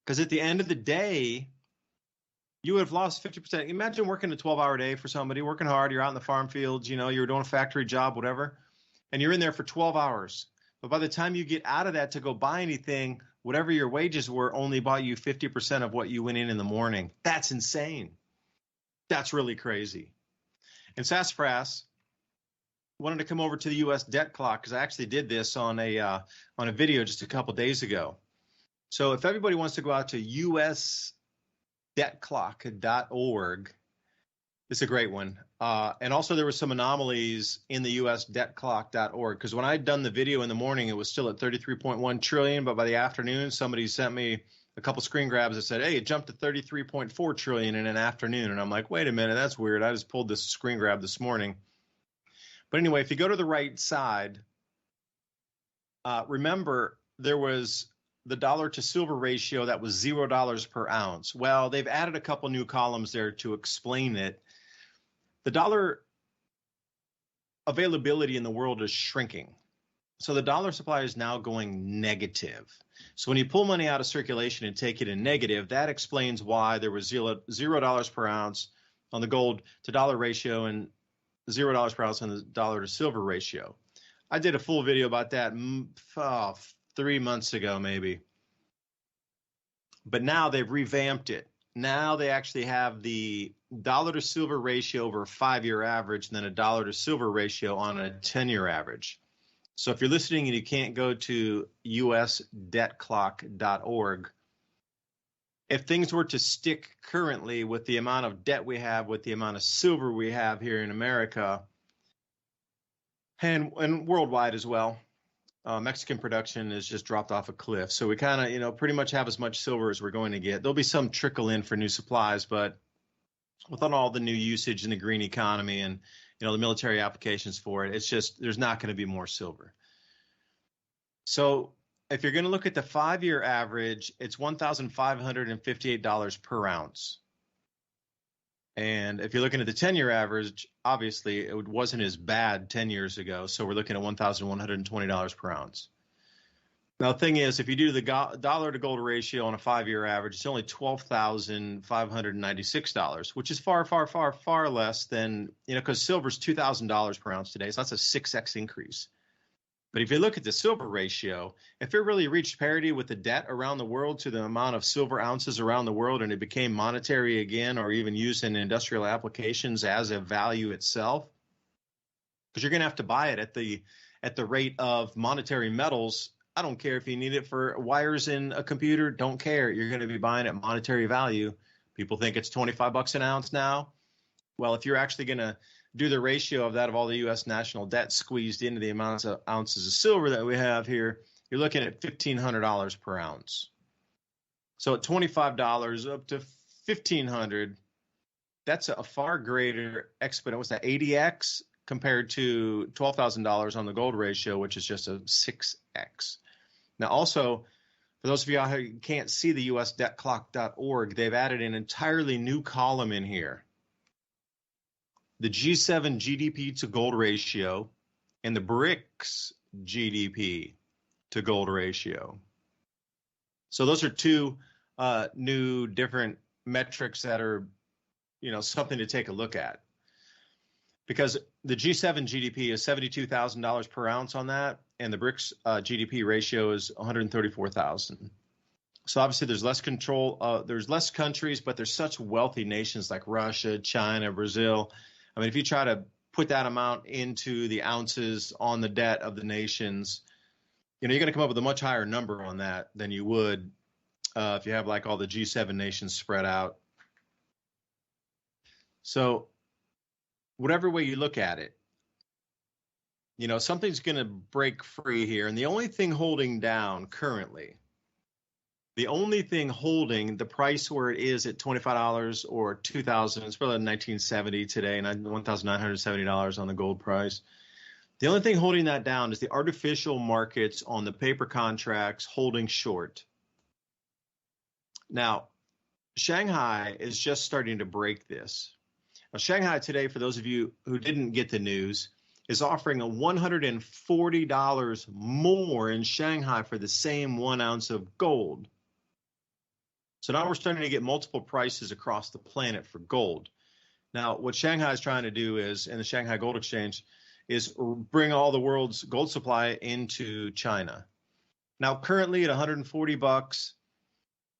Because at the end of the day, you would have lost 50%. Imagine working a 12-hour day for somebody, working hard. You're out in the farm fields, you're doing a factory job, whatever, and you're in there for 12 hours. But by the time you get out of that to go buy anything, whatever your wages were only bought you 50% of what you went in the morning. That's insane. That's really crazy. And Sassafras wanted to come over to the U.S. debt clock because I actually did this on a video just a couple days ago. So if everybody wants to go out to usdebtclock.org, it's a great one. And also there were some anomalies in the usdebtclock.org because when I'd done the video in the morning, it was still at 33.1 trillion. But by the afternoon, somebody sent me a couple screen grabs that said, hey, it jumped to 33.4 trillion in an afternoon. And I'm like, wait a minute, that's weird. I just pulled this screen grab this morning. But anyway, if you go to the right side, remember there was the dollar to silver ratio that was $0 per ounce. Well, they've added a couple new columns there to explain it. The dollar availability in the world is shrinking. So the dollar supply is now going negative. So when you pull money out of circulation and take it in negative, that explains why there was $0 per ounce on the gold to dollar ratio and $0 per ounce on the dollar to silver ratio. I did a full video about that 3 months ago, maybe. But now they've revamped it. Now they actually have the dollar to silver ratio over a 5-year average and then a dollar to silver ratio on a 10-year average. So if you're listening and you can't go to usdebtclock.org, if things were to stick currently with the amount of debt we have, with the amount of silver we have here in America, and worldwide as well, Mexican production has just dropped off a cliff. So we kind of, pretty much have as much silver as we're going to get. There'll be some trickle in for new supplies, but without all the new usage in the green economy and, the military applications for it, it's just, there's not going to be more silver. So if you're going to look at the 5-year average, it's $1,558 per ounce. And if you're looking at the 10-year average, obviously it wasn't as bad 10 years ago. So we're looking at $1,120 per ounce. Now, the thing is, if you do the dollar to gold ratio on a 5-year average, it's only $12,596, which is far, far, far, far less than, because silver's $2,000 per ounce today. So that's a 6x increase. But if you look at the silver ratio, if it really reached parity with the debt around the world to the amount of silver ounces around the world and it became monetary again or even used in industrial applications as a value itself, because you're going to have to buy it at the rate of monetary metals. I don't care if you need it for wires in a computer. Don't care. You're going to be buying at monetary value. People think it's $25 an ounce now. Well, if you're actually going to do the ratio of that of all the U.S. national debt squeezed into the amounts of ounces of silver that we have here, you're looking at $1,500 per ounce. So at $25 up to $1,500, that's a far greater exponent. What's that, 80x compared to $12,000 on the gold ratio, which is just a 6x. Now, also, for those of you out here who can't see the usdebtclock.org, they've added an entirely new column in here. The G7 GDP to gold ratio and the BRICS GDP to gold ratio. So those are two new different metrics that are, something to take a look at. Because the G7 GDP is $72,000 per ounce on that, and the BRICS GDP ratio is 134,000. So obviously there's less control. There's less countries, but there's such wealthy nations like Russia, China, Brazil. I mean, if you try to put that amount into the ounces on the debt of the nations, you're going to come up with a much higher number on that than you would if you have like all the G7 nations spread out. So whatever way you look at it, something's going to break free here. And the only thing holding down currently, the only thing holding the price where it is at $25 or $2,000, it's probably $1,970 today, $1,970 on the gold price. The only thing holding that down is the artificial markets on the paper contracts holding short. Now, Shanghai is just starting to break this. Now, Shanghai today, for those of you who didn't get the news, is offering a $140 more in Shanghai for the same 1 ounce of gold. So now we're starting to get multiple prices across the planet for gold. Now, what Shanghai is trying to do is, and the Shanghai Gold Exchange, is bring all the world's gold supply into China. Now, currently at $140,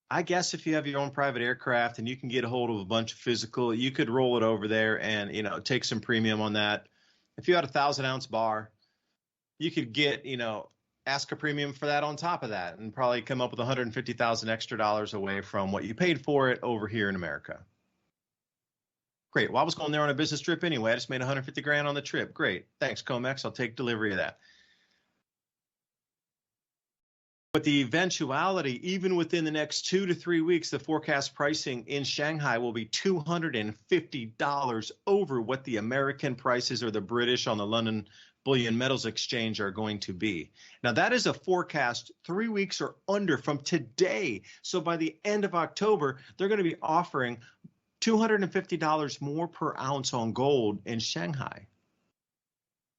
I guess if you have your own private aircraft and you can get a hold of a bunch of physical, you could roll it over there and, take some premium on that. If you had a 1,000-ounce bar, you could get, ask a premium for that on top of that and probably come up with $150,000 extra dollars away from what you paid for it over here in America. Great. Well, I was going there on a business trip anyway. I just made 150 grand on the trip. Great. Thanks, COMEX. I'll take delivery of that. But the eventuality, even within the next 2 to 3 weeks, the forecast pricing in Shanghai will be $250 over what the American prices or the British on the London Bullion Metals Exchange are going to be. Now, that is a forecast 3 weeks or under from today. So by the end of October, they're going to be offering $250 more per ounce on gold in Shanghai.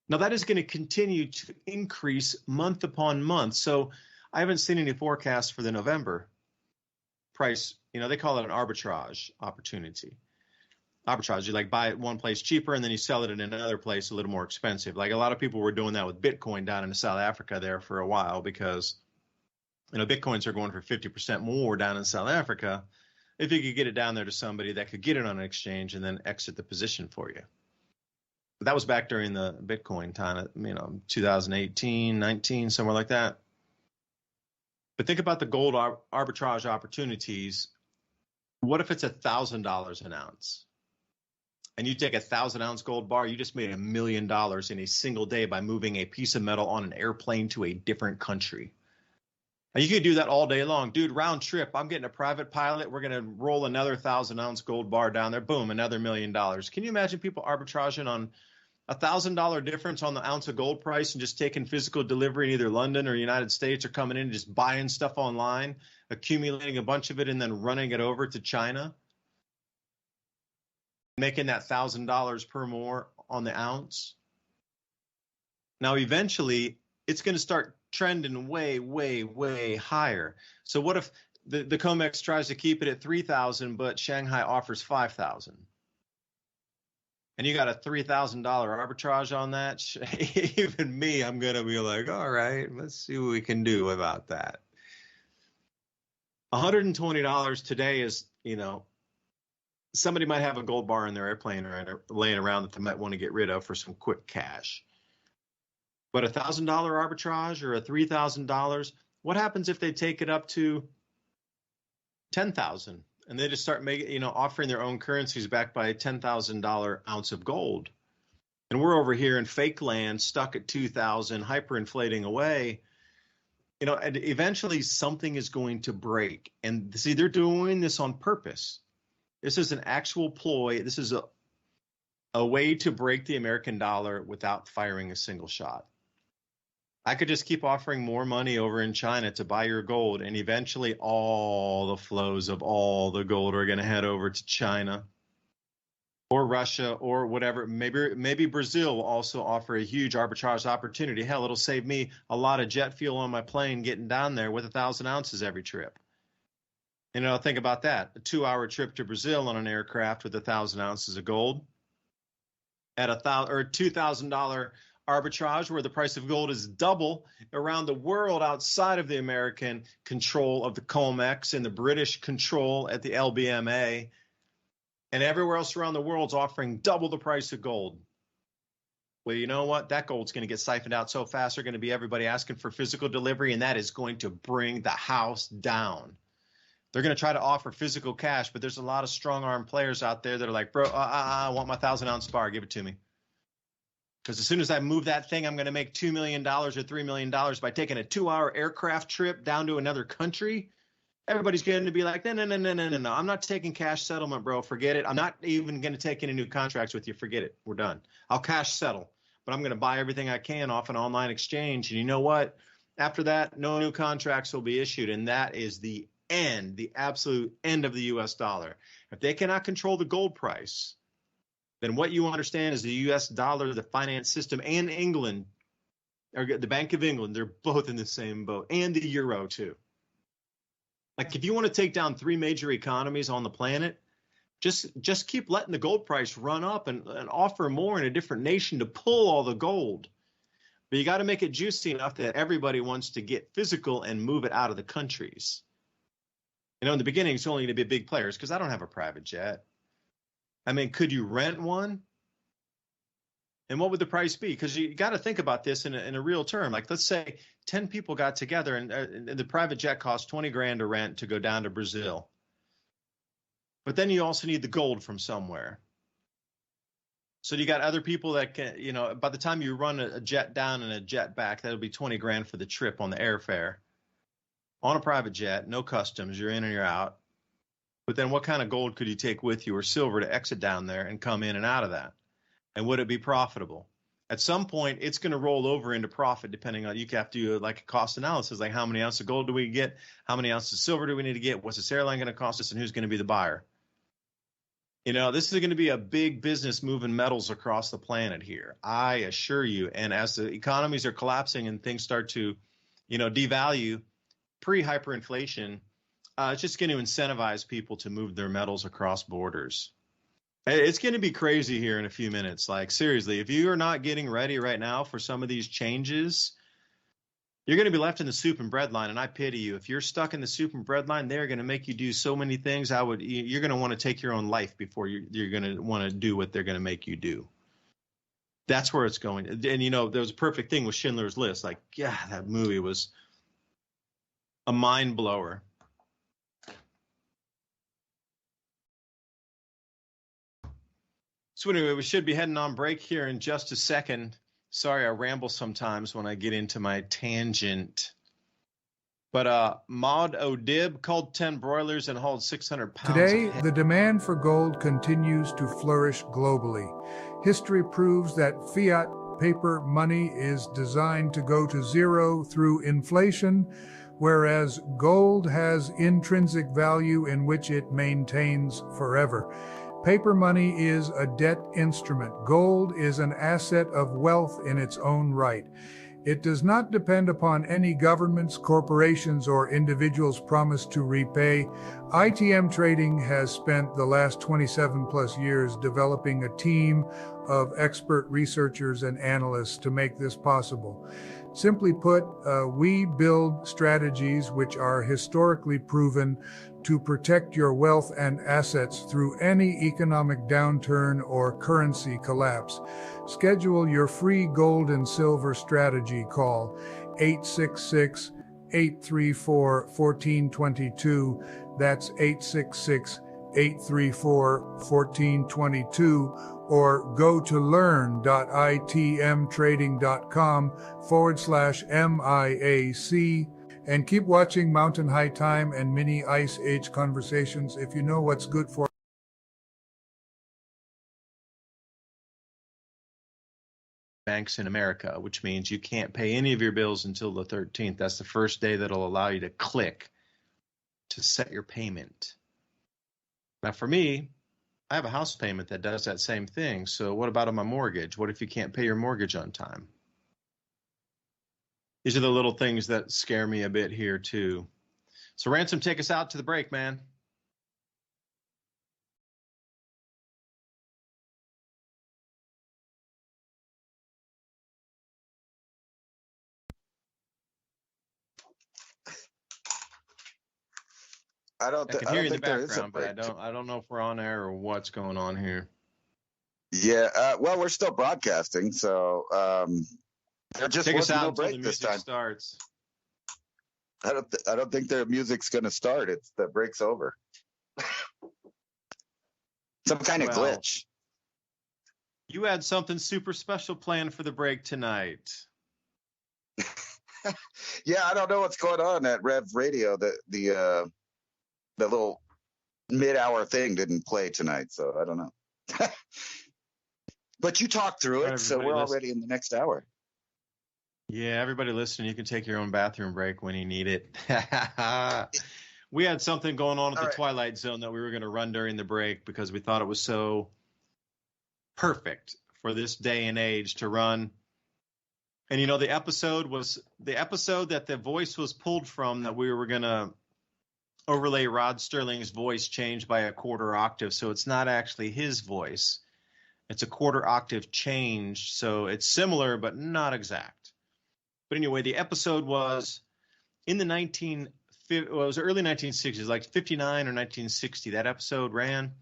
Now, that is going to continue to increase month upon month. So I haven't seen any forecasts for the November price. They call it an arbitrage opportunity. Arbitrage, you buy it one place cheaper and then you sell it in another place a little more expensive. Like a lot of people were doing that with Bitcoin down in South Africa there for a while because, Bitcoins are going for 50% more down in South Africa. If you could get it down there to somebody that could get it on an exchange and then exit the position for you. But that was back during the Bitcoin time, 2018, 19, somewhere like that. But think about the gold arbitrage opportunities. What if it's $1,000 an ounce? And you take a 1,000-ounce gold bar, you just made $1 million in a single day by moving a piece of metal on an airplane to a different country. And you can do that all day long. Dude, round trip, I'm getting a private pilot. We're going to roll another 1,000-ounce gold bar down there. Boom, another $1 million. Can you imagine people arbitraging on $1,000 difference on the ounce of gold price and just taking physical delivery in either London or United States, or coming in and just buying stuff online, accumulating a bunch of it and then running it over to China, making that $1,000 per more on the ounce? Now, eventually, it's going to start trending way, way, way higher. So what if the COMEX tries to keep it at 3,000, but Shanghai offers 5,000? And you got a $3,000 arbitrage on that? Even me, I'm going to be like, all right, let's see what we can do about that. $120 today is, somebody might have a gold bar in their airplane or laying around that they might want to get rid of for some quick cash. But $1,000 arbitrage or a $3,000, what happens if they take it up to 10,000 and they just start making, offering their own currencies backed by a $10,000 ounce of gold? And we're over here in fake land, stuck at 2,000, hyperinflating away. And eventually something is going to break. And see, they're doing this on purpose. This is an actual ploy. This is a way to break the American dollar without firing a single shot. I could just keep offering more money over in China to buy your gold, and eventually all the flows of all the gold are going to head over to China or Russia or whatever. Maybe Brazil will also offer a huge arbitrage opportunity. Hell, it'll save me a lot of jet fuel on my plane getting down there with 1,000 ounces every trip. Think about that. A 2-hour trip to Brazil on an aircraft with 1,000 ounces of gold at $2,000 arbitrage, where the price of gold is double around the world outside of the American control of the COMEX and the British control at the LBMA, and everywhere else around the world's offering double the price of gold. Well, you know what? That gold's going to get siphoned out so fast, they're going to be everybody asking for physical delivery, and that is going to bring the house down. They're going to try to offer physical cash, but there's a lot of strong-arm players out there that are like, bro, I want my 1,000-ounce bar. Give it to me. Because as soon as I move that thing, I'm going to make $2 million or $3 million by taking a 2-hour aircraft trip down to another country. Everybody's going to be like, no. I'm not taking cash settlement, bro. Forget it. I'm not even going to take any new contracts with you. Forget it. We're done. I'll cash settle, but I'm going to buy everything I can off an online exchange. And you know what? After that, no new contracts will be issued. And that is the end, the absolute end of the U.S. dollar. If they cannot control the gold price, then what you understand is the U.S. dollar, the finance system, and England, or the Bank of England, they're both in the same boat, and the euro too. Like if you want to take down 3 major economies on the planet, just keep letting the gold price run up and offer more in a different nation to pull all the gold. But you got to make it juicy enough that everybody wants to get physical and move it out of the countries. You know, in the beginning, it's only going to be big players because I don't have a private jet. I mean, could you rent one? And what would the price be? Because you got to think about this in a real term. Like, let's say 10 people got together and the private jet costs 20 grand to rent to go down to Brazil. But then you also need the gold from somewhere. So you got other people that can, you know, by the time you run a jet down and a jet back, that'll be 20 grand for the trip on the airfare. On a private jet, no customs, you're in and you're out. But then what kind of gold could you take with you or silver to exit down there and come in and out of that? And would it be profitable? At some point, it's going to roll over into profit depending on, you have to do like a cost analysis, like how many ounces of gold do we get? How many ounces of silver do we need to get? What's this airline going to cost us? And who's going to be the buyer? You know, this is going to be a big business moving metals across the planet here, I assure you. And as the economies are collapsing and things start to, you know, devalue pre-hyperinflation, it's just going to incentivize people to move their metals across borders. It's going to be crazy here in a few minutes. Like, seriously, if you are not getting ready right now for some of these changes, you're going to be left in the soup and bread line, and I pity you. If you're stuck in the soup and bread line, they're going to make you do so many things. You're going to want to take your own life before you're going to want to do what they're going to make you do. That's where it's going. And, you know, there was a perfect thing with Schindler's List. Like, yeah, that movie was a mind blower. So anyway, we should be heading on break here in just a second. Sorry, I ramble sometimes when I get into my tangent. But Maud O'Dib culled 10 broilers and hauled 600 pounds. Today, the demand for gold continues to flourish globally. History proves that fiat paper money is designed to go to zero through inflation, whereas gold has intrinsic value in which it maintains forever. Paper money is a debt instrument. Gold is an asset of wealth in its own right. It does not depend upon any governments, corporations, or individuals' promise to repay. ITM Trading has spent the last 27 plus years developing a team of expert researchers and analysts to make this possible. Simply put, we build strategies which are historically proven to protect your wealth and assets through any economic downturn or currency collapse. Schedule your free gold and silver strategy call 866-834-1422. That's 866-834-1422. Or go to learn.itmtrading.com/MIAC and keep watching Mountain High Time and Mini Ice Age Conversations if you know what's good for banks in America, which means you can't pay any of your bills until the 13th. That's the first day that'll allow you to click to set your payment. Now, for me, I have a house payment that does that same thing. So what about on my mortgage? What if you can't pay your mortgage on time? These are the little things that scare me a bit here too. So Ransom, take us out to the break, man. I can hear you in the background, but I don't know if we're on air or what's going on here. Yeah, well, we're still broadcasting, so there just take us wasn't out no until break the this music time. starts. I don't think the music's going to start. It's the break's over. Some kind of glitch. You had something super special planned for the break tonight. Yeah, I don't know what's going on at Rev Radio. The little mid-hour thing didn't play tonight, so I don't know. But you talked through it, so we're already in the next hour. Yeah, everybody listening, you can take your own bathroom break when you need it. We had something going on at the Twilight Zone that we were going to run during the break because we thought it was so perfect for this day and age to run. And you know, the episode that the voice was pulled from, that we were going to overlay Rod Sterling's voice changed by a quarter octave. So it's not actually his voice. It's a quarter octave changed. So it's similar, but not exact. But anyway, the episode was in the it was early 1960s, like 59 or 1960. That episode ran.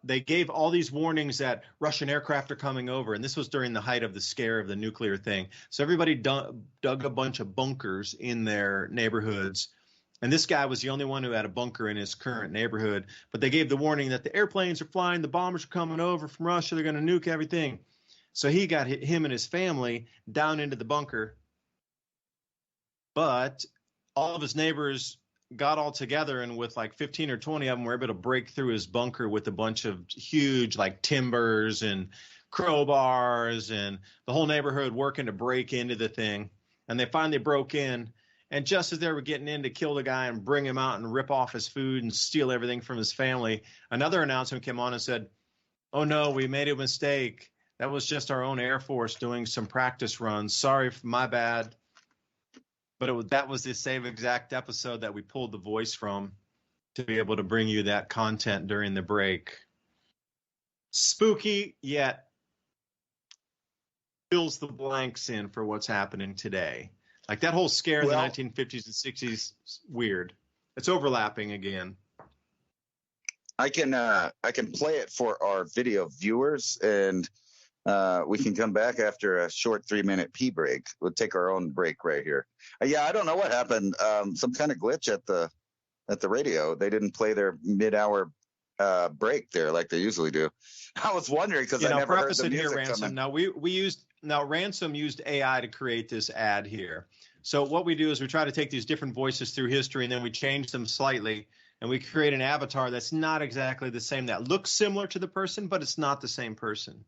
They gave all these warnings that Russian aircraft are coming over. And this was during the height of the scare of the nuclear thing. So everybody dug a bunch of bunkers in their neighborhoods. And this guy was the only one who had a bunker in his current neighborhood. But they gave the warning that the airplanes are flying, the bombers are coming over from Russia, they're going to nuke everything. So he got him and his family down into the bunker. But all of his neighbors got all together, and with like 15 or 20 of them were able to break through his bunker with a bunch of huge like timbers and crowbars, and the whole neighborhood working to break into the thing. And they finally broke in. And just as they were getting in to kill the guy and bring him out and rip off his food and steal everything from his family, another announcement came on and said, "Oh no, we made a mistake. That was just our own Air Force doing some practice runs. Sorry, my bad." But that was the same exact episode that we pulled the voice from to be able to bring you that content during the break. Spooky, yet fills the blanks in for what's happening today. Like that whole scare in the 1950s and 60s, weird. It's overlapping again. I can play it for our video viewers, and we can come back after a short 3-minute pee break. We'll take our own break right here. Yeah, I don't know what happened. Some kind of glitch at the radio. They didn't play their mid-hour break there like they usually do. I was wondering because I never heard the music Ransom. coming. Now Ransom used AI to create this ad here. So what we do is we try to take these different voices through history, and then we change them slightly, and we create an avatar that's not exactly the same, that looks similar to the person, but it's not the same person.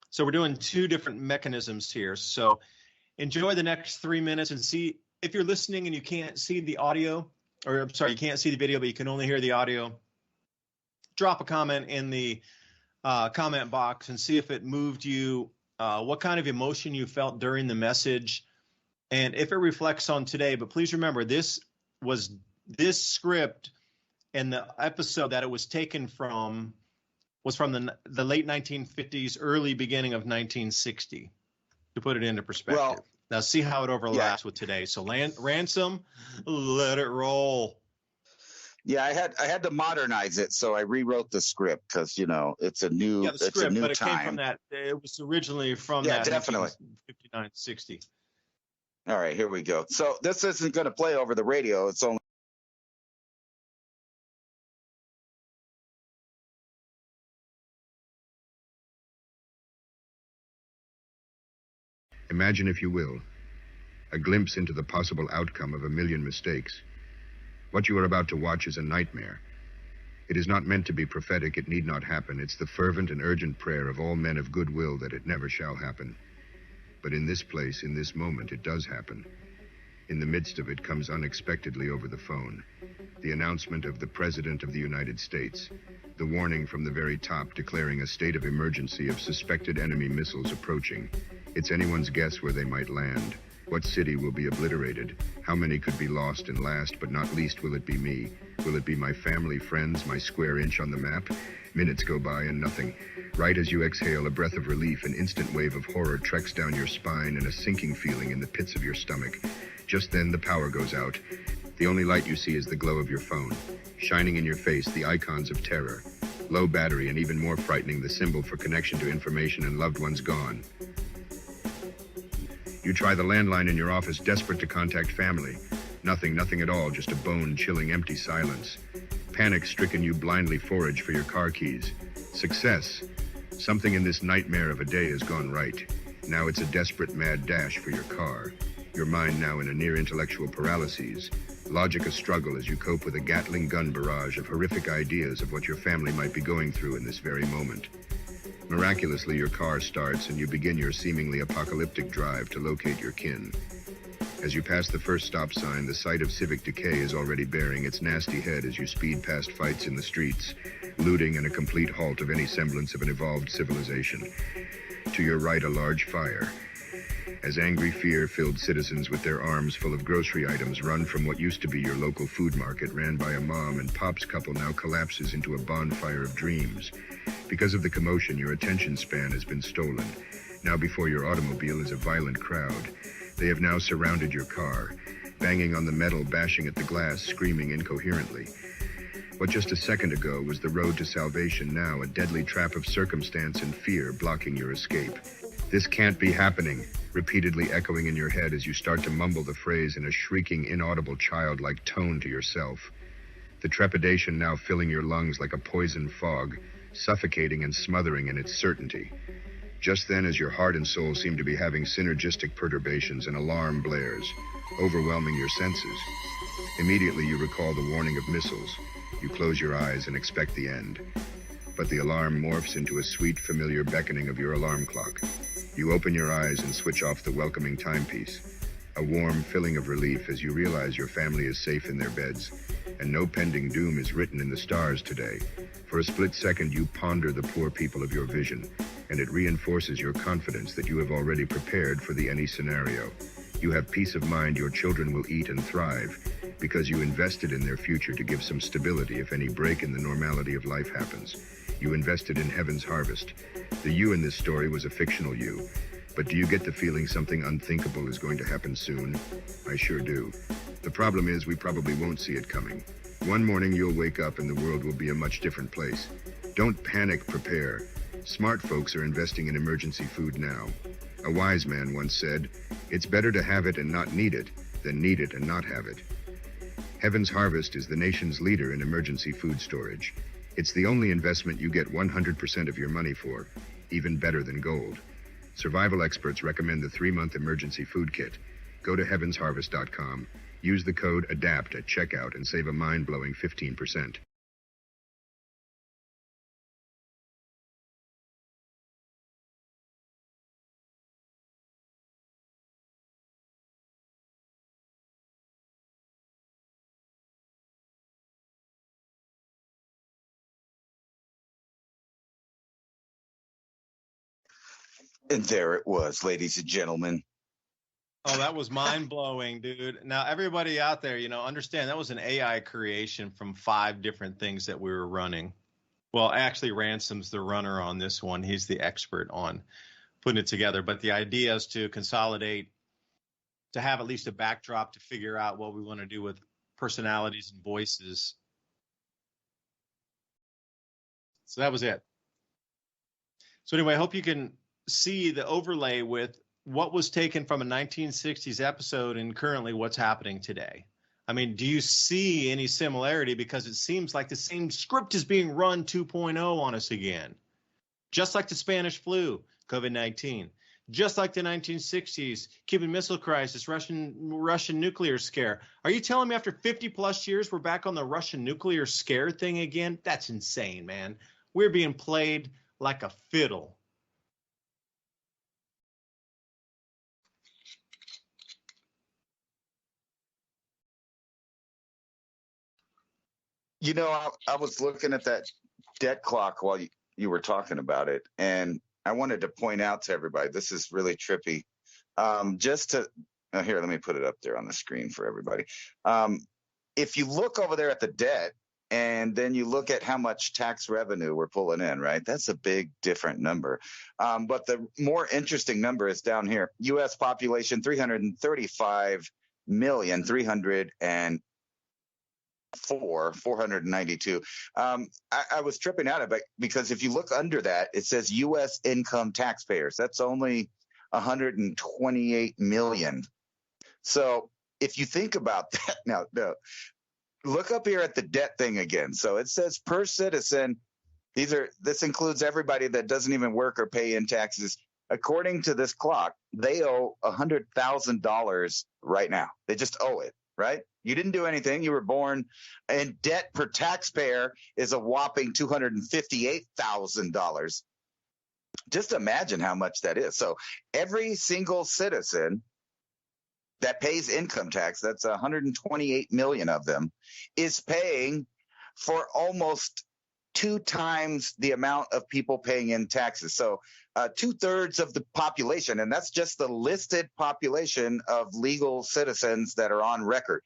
So we're doing two different mechanisms here. So enjoy the next 3 minutes and see if you're listening and you can't see the audio, or I'm sorry, you can't see the video, but you can only hear the audio. Drop a comment in the comment box and see if it moved you, what kind of emotion you felt during the message, and if it reflects on today. But please remember, this script and the episode that it was taken from was from the late 1950s, early beginning of 1960, to put it into perspective. Well, now see how it overlaps with today. So Ransom, let it roll. Yeah, I had to modernize it, so I rewrote the script because it's a new the script, it's a new but it time. came from that. It was originally from that definitely 59, 60. All right, here we go. So this isn't going to play over the radio. It's only. Imagine, if you will, a glimpse into the possible outcome of a million mistakes. What you are about to watch is a nightmare. It is not meant to be prophetic. It need not happen. It's the fervent and urgent prayer of all men of goodwill that it never shall happen. But in this place, in this moment, it does happen. In the midst of it comes unexpectedly over the phone the announcement of the President of the United States, the warning from the very top declaring a state of emergency of suspected enemy missiles approaching. It's anyone's guess where they might land. What city will be obliterated? How many could be lost? And last but not least, will it be me? Will it be my family, friends, my square inch on the map? Minutes go by and nothing. Right as you exhale a breath of relief, an instant wave of horror treks down your spine and a sinking feeling in the pits of your stomach. Just then the power goes out. The only light you see is the glow of your phone. Shining in your face, the icons of terror. Low battery, and even more frightening, the symbol for connection to information and loved ones gone. You try the landline in your office, desperate to contact family. Nothing at all, just a bone-chilling empty silence. Panic-stricken, you blindly forage for your car keys. Success. Something in this nightmare of a day has gone right. Now it's a desperate mad dash for your car. Your mind now in a near intellectual paralysis. Logic a struggle as you cope with a Gatling gun barrage of horrific ideas of what your family might be going through in this very moment. Miraculously, your car starts and you begin your seemingly apocalyptic drive to locate your kin. As you pass the first stop sign, the sight of civic decay is already bearing its nasty head as you speed past fights in the streets, looting, and a complete halt of any semblance of an evolved civilization. To your right, a large fire. As angry, fear-filled citizens with their arms full of grocery items run from what used to be your local food market ran by a mom and pop's couple now collapses into a bonfire of dreams. Because of the commotion, your attention span has been stolen. Now before your automobile is a violent crowd. They have now surrounded your car, banging on the metal, bashing at the glass, screaming incoherently. What just a second ago was the road to salvation, now a deadly trap of circumstance and fear blocking your escape. This can't be happening, repeatedly echoing in your head as you start to mumble the phrase in a shrieking, inaudible, childlike tone to yourself. The trepidation now filling your lungs like a poison fog, suffocating and smothering in its certainty. Just then, as your heart and soul seem to be having synergistic perturbations, an alarm blares, overwhelming your senses. Immediately you recall the warning of missiles. You close your eyes and expect the end. But the alarm morphs into a sweet, familiar beckoning of your alarm clock. You open your eyes and switch off the welcoming timepiece. A warm filling of relief as you realize your family is safe in their beds, and no pending doom is written in the stars today. For a split second, you ponder the poor people of your vision, and it reinforces your confidence that you have already prepared for the any scenario. You have peace of mind your children will eat and thrive, because you invested in their future to give some stability if any break in the normality of life happens. You invested in heaven's harvest. The you in this story was a fictional you. But do you get the feeling something unthinkable is going to happen soon? I sure do. The problem is we probably won't see it coming. One morning you'll wake up and the world will be a much different place. Don't panic, prepare. Smart folks are investing in emergency food now. A wise man once said, "It's better to have it and not need it than need it and not have it." Heaven's Harvest is the nation's leader in emergency food storage. It's the only investment you get 100% of your money for, even better than gold. Survival experts recommend the 3-month emergency food kit. Go to heavensharvest.com, use the code ADAPT at checkout and save a mind-blowing 15%. And there it was, ladies and gentlemen. Oh, that was mind-blowing, dude. Now, everybody out there, understand that was an AI creation from 5 different things that we were running. Well, actually, Ransom's the runner on this one. He's the expert on putting it together. But the idea is to consolidate, to have at least a backdrop to figure out what we want to do with personalities and voices. So that was it. So anyway, I hope you can see the overlay with what was taken from a 1960s episode and currently what's happening today. I mean, do you see any similarity? Because it seems like the same script is being run 2.0 on us again. Just like the Spanish flu, COVID-19. Just like the 1960s, Cuban Missile Crisis, Russian nuclear scare. Are you telling me after 50 plus years we're back on the Russian nuclear scare thing again? That's insane, man. We're being played like a fiddle. I was looking at that debt clock while you were talking about it, and I wanted to point out to everybody, this is really trippy. Here, let me put it up there on the screen for everybody. If you look over there at the debt, and then you look at how much tax revenue we're pulling in, right? That's a big different number. But the more interesting number is down here. U.S. population, 492. I was tripping out of it because if you look under that, it says U.S. income taxpayers. That's only 128 million. So if you think about that now, look up here at the debt thing again. So it says per citizen. This includes everybody that doesn't even work or pay in taxes. According to this clock, they owe $100,000 right now. They just owe it, right? You didn't do anything. You were born, and debt per taxpayer is a whopping $258,000. Just imagine how much that is. So every single citizen that pays income tax, that's 128 million of them, is paying for almost 2 times the amount of people paying in taxes. So 2/3 of the population, and that's just the listed population of legal citizens that are on record.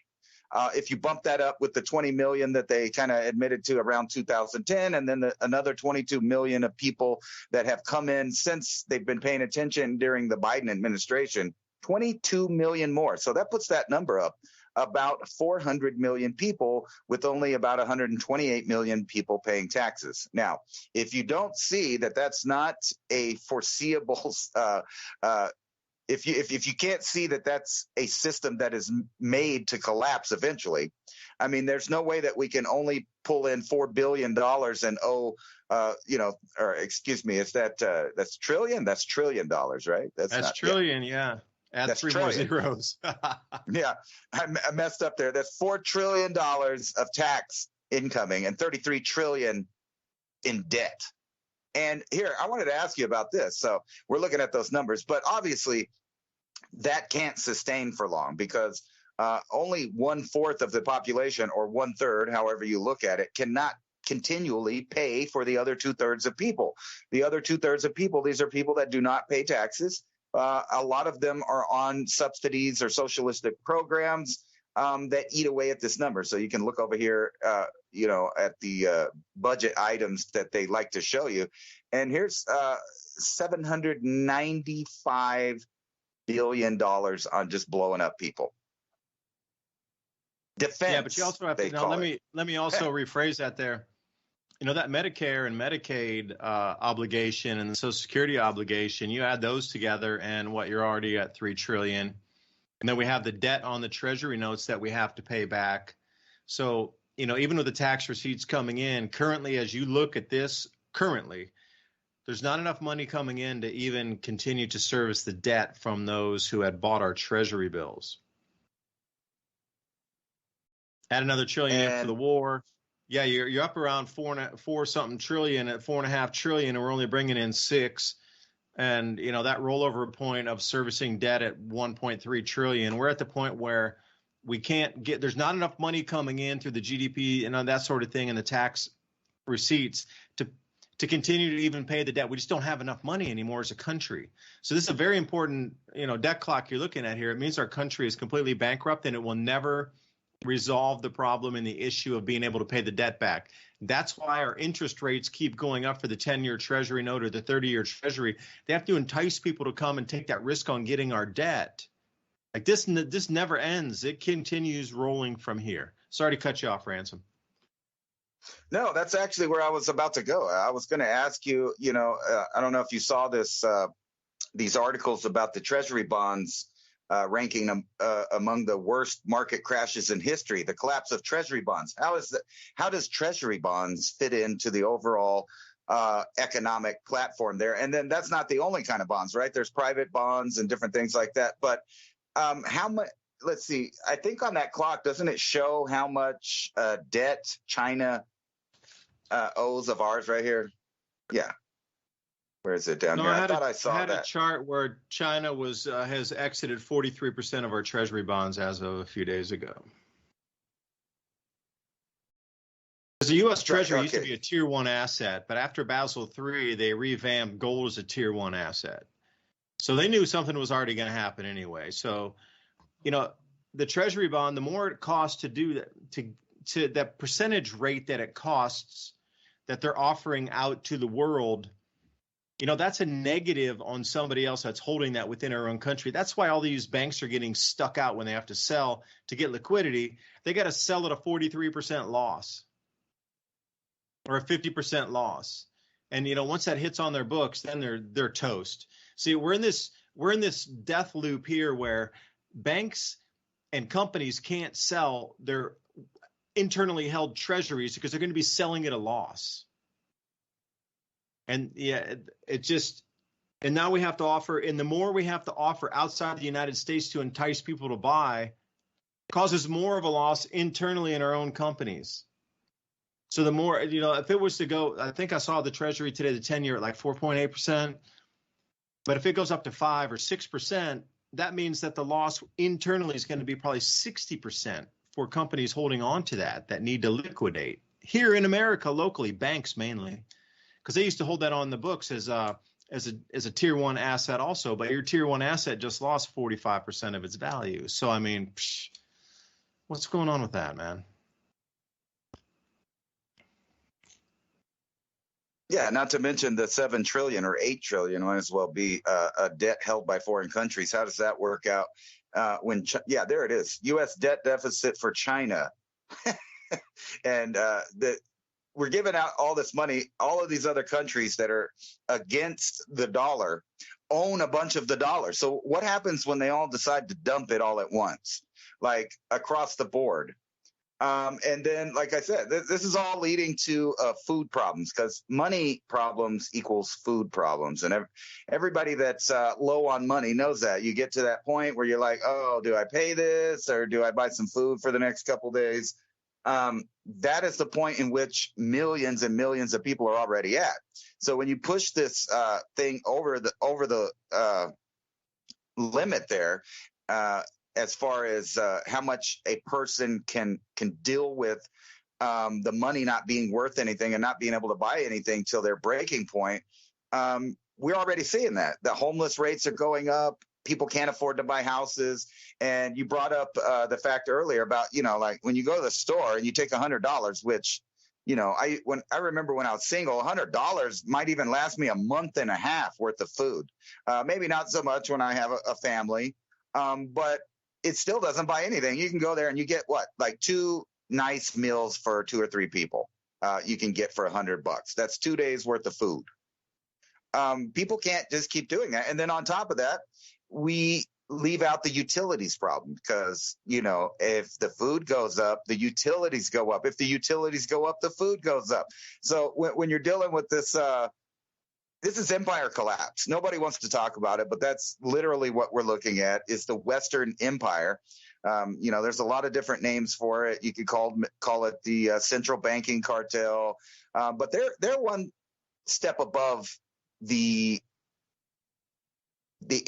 If you bump that up with the 20 million that they kind of admitted to around 2010, and then another 22 million of people that have come in since they've been paying attention during the Biden administration, 22 million more. So that puts that number up about 400 million people, with only about 128 million people paying taxes. Now, if you don't see that that's not a foreseeable if you can't see that that's a system that is made to collapse eventually, I mean, there's no way that we can only pull in $4 billion and owe, or excuse me, is that's trillion? That's $1 trillion, right? That's not, trillion, yeah. Add That's 3 more zeros. Yeah, I messed up there. That's $4 trillion of tax incoming and 33 trillion in debt. And here, I wanted to ask you about this. So we're looking at those numbers, but obviously that can't sustain for long, because only 1/4 of the population, or 1/3, however you look at it, cannot continually pay for the other 2/3 of people. The other 2/3 of people, these are people that do not pay taxes. A lot of them are on subsidies or socialistic programs that eat away at this number. So you can look over here, at the budget items that they like to show you. And here's $795 billion on just blowing up people. Defense. Yeah, but you also have to let me also rephrase that there. That Medicare and Medicaid obligation and the Social Security obligation, you add those together, and you're already at $3 trillion. And then we have the debt on the Treasury notes that we have to pay back. So, even with the tax receipts coming in, currently, as you look at this, there's not enough money coming in to even continue to service the debt from those who had bought our Treasury bills. Add another trillion after the war. Yeah, you're up around four something trillion at $4.5 trillion, and we're only bringing in 6. And that rollover point of servicing debt at 1.3 trillion, we're at the point where we can't get. There's not enough money coming in through the GDP and that sort of thing, and the tax receipts to continue to even pay the debt. We just don't have enough money anymore as a country. So this is a very important debt clock you're looking at here. It means our country is completely bankrupt, and it will never resolve the problem and the issue of being able to pay the debt back. That's why our interest rates keep going up for the 10-year Treasury note or the 30-year Treasury. They have to entice people to come and take that risk on getting our debt. Like this never ends. It continues rolling from here. Sorry to cut you off, Ransom. No, that's actually where I was about to go. I was going to ask you, I don't know if you saw this, these articles about the Treasury bonds ranking them among the worst market crashes in history, the collapse of Treasury bonds. How does Treasury bonds fit into the overall economic platform there? And then that's not the only kind of bonds, right? There's private bonds and different things like that. But how much? Let's see. I think on that clock, doesn't it show how much debt China owes of ours right here? Yeah. Where is it down here? I thought I saw that. I had a chart where China has exited 43% of our Treasury bonds as of a few days ago. Because the U.S. Treasury used to be a Tier 1 asset, but after Basel III, they revamped gold as a Tier 1 asset. So they knew something was already going to happen anyway. So, the Treasury bond, the more it costs to do that, to that percentage rate that it costs that they're offering out to the world, that's a negative on somebody else that's holding that within our own country. That's why all these banks are getting stuck out when they have to sell to get liquidity. They got to sell at a 43% loss or a 50% loss. And, once that hits on their books, then they're toast. See, we're in this death loop here where banks and companies can't sell their internally held treasuries because they're going to be selling at a loss. And and now we have to offer, and the more we have to offer outside the United States to entice people to buy, causes more of a loss internally in our own companies. So the more, if it was to go, I think I saw the Treasury today, the 10-year at like 4.8%. But if it goes up to 5 or 6%, that means that the loss internally is going to be probably 60% for companies holding on to that need to liquidate here in America, locally, banks mainly, because they used to hold that on the books as a tier one asset also, but your tier one asset just lost 45% of its value. So, I mean, what's going on with that, man? Yeah, not to mention the 7 trillion or 8 trillion might as well be a debt held by foreign countries. How does that work out? Yeah, there it is. U.S. debt deficit for China. And we're giving out all this money. All of these other countries that are against the dollar own a bunch of the dollar. So what happens when they all decide to dump it all at once, like across the board? And then, like I said, this is all leading to food problems, because money problems equals food problems. And everybody that's low on money knows that. You get to that point where you're like, oh, do I pay this or do I buy some food for the next couple days? That is the point in which millions and millions of people are already at. So when you push this thing over the limit there, as far as how much a person can deal with the money not being worth anything and not being able to buy anything till their breaking point, we're already seeing that. The homeless rates are going up. People can't afford to buy houses. And you brought up the fact earlier about, like when you go to the store and you take $100, which, I remember when I was single, $100 might even last me a month and a half worth of food. Maybe not so much when I have a family, but it still doesn't buy anything. You can go there and you get like 2 nice meals for 2 or 3 people. You can get for $100. That's 2 days worth of food. People can't just keep doing that. And then on top of that, we leave out the utilities problem, because, if the food goes up, the utilities go up. If the utilities go up, the food goes up. So when you're dealing with this, this is empire collapse. Nobody wants to talk about it, but that's literally what we're looking at, is the Western Empire. There's a lot of different names for it. You could call it the central banking cartel, but they're one step above the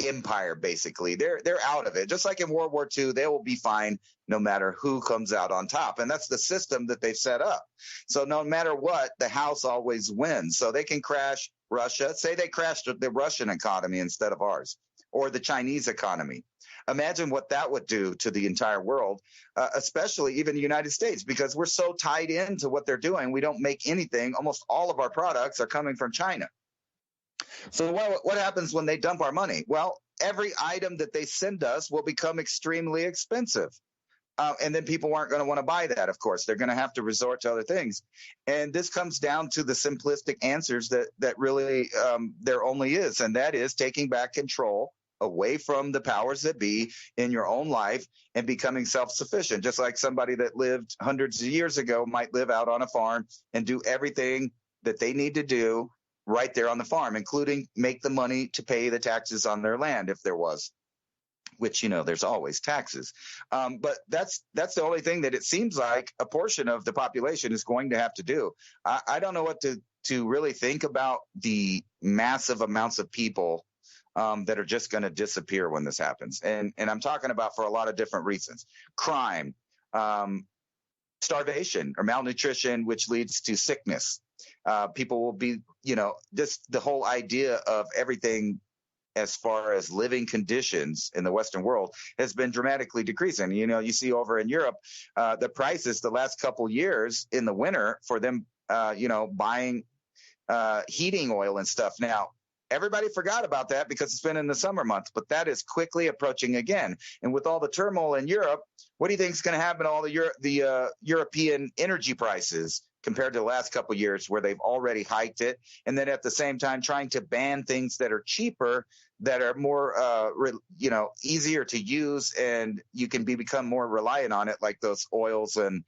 empire. Basically, they're out of it. Just like in World War II, they will be fine no matter who comes out on top, and that's the system that they've set up. So no matter what, the house always wins. So they can crash Russia. Say they crashed the Russian economy instead of ours, or the Chinese economy. Imagine what that would do to the entire world, especially even the United States, because we're so tied into what they're doing. We don't make anything. Almost all of our products are coming from China. So what happens when they dump our money? Well, every item that they send us will become extremely expensive. And then people aren't going to want to buy that, of course. They're going to have to resort to other things. And this comes down to the simplistic answers that really there only is, and that is taking back control away from the powers that be in your own life and becoming self-sufficient. Just like somebody that lived hundreds of years ago might live out on a farm and do everything that they need to do right there on the farm, including make the money to pay the taxes on their land if there was, which, there's always taxes. But that's the only thing that it seems like a portion of the population is going to have to do. I don't know what to really think about the massive amounts of people that are just going to disappear when this happens. And I'm talking about for a lot of different reasons. Crime, starvation or malnutrition, which leads to sickness. People will be, just the whole idea of everything as far as living conditions in the Western world has been dramatically decreasing. You see over in Europe, the prices the last couple years in the winter for them, buying heating oil and stuff. Now, everybody forgot about that because it's been in the summer months, but that is quickly approaching again. And with all the turmoil in Europe, what do you think is going to happen to all the European energy prices compared to the last couple of years where they've already hiked it? And then at the same time, trying to ban things that are cheaper, that are more, easier to use, and you can become more reliant on it, like those oils and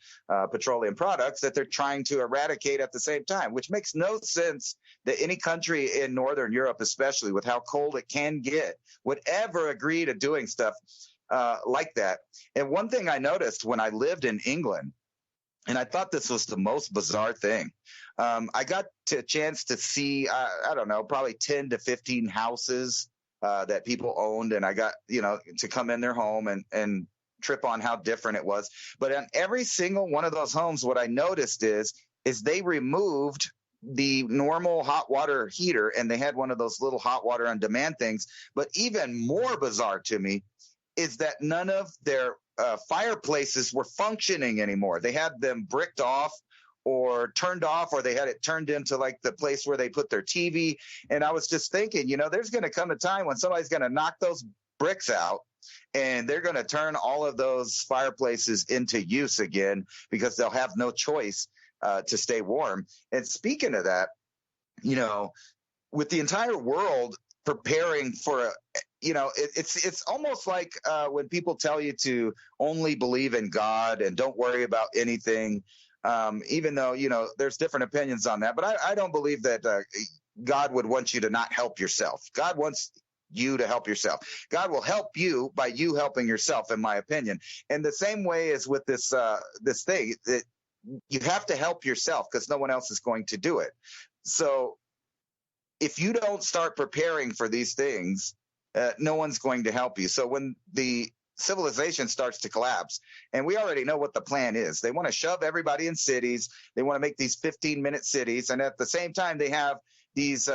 petroleum products that they're trying to eradicate at the same time, which makes no sense that any country in Northern Europe, especially with how cold it can get, would ever agree to doing stuff like that. And one thing I noticed when I lived in England, and I thought this was the most bizarre thing. I got a chance to see, I don't know, probably 10 to 15 houses that people owned. And I got, to come in their home and trip on how different it was. But on every single one of those homes, what I noticed is is they removed the normal hot water heater, and they had one of those little hot water on demand things. But even more bizarre to me is that none of their fireplaces were functioning anymore. They had them bricked off or turned off, or they had it turned into like the place where they put their TV. And I was just thinking, there's going to come a time when somebody's going to knock those bricks out, and they're going to turn all of those fireplaces into use again, because they'll have no choice to stay warm. And speaking of that, with the entire world preparing for it's almost like when people tell you to only believe in God and don't worry about anything, even though, there's different opinions on that. But I don't believe that God would want you to not help yourself. God wants you to help yourself. God will help you by you helping yourself, in my opinion. And the same way is with this thing, that you have to help yourself, because no one else is going to do it. So if you don't start preparing for these things, no one's going to help you. So when the civilization starts to collapse, and we already know what the plan is, they want to shove everybody in cities. They want to make these 15-minute cities. And at the same time, they have these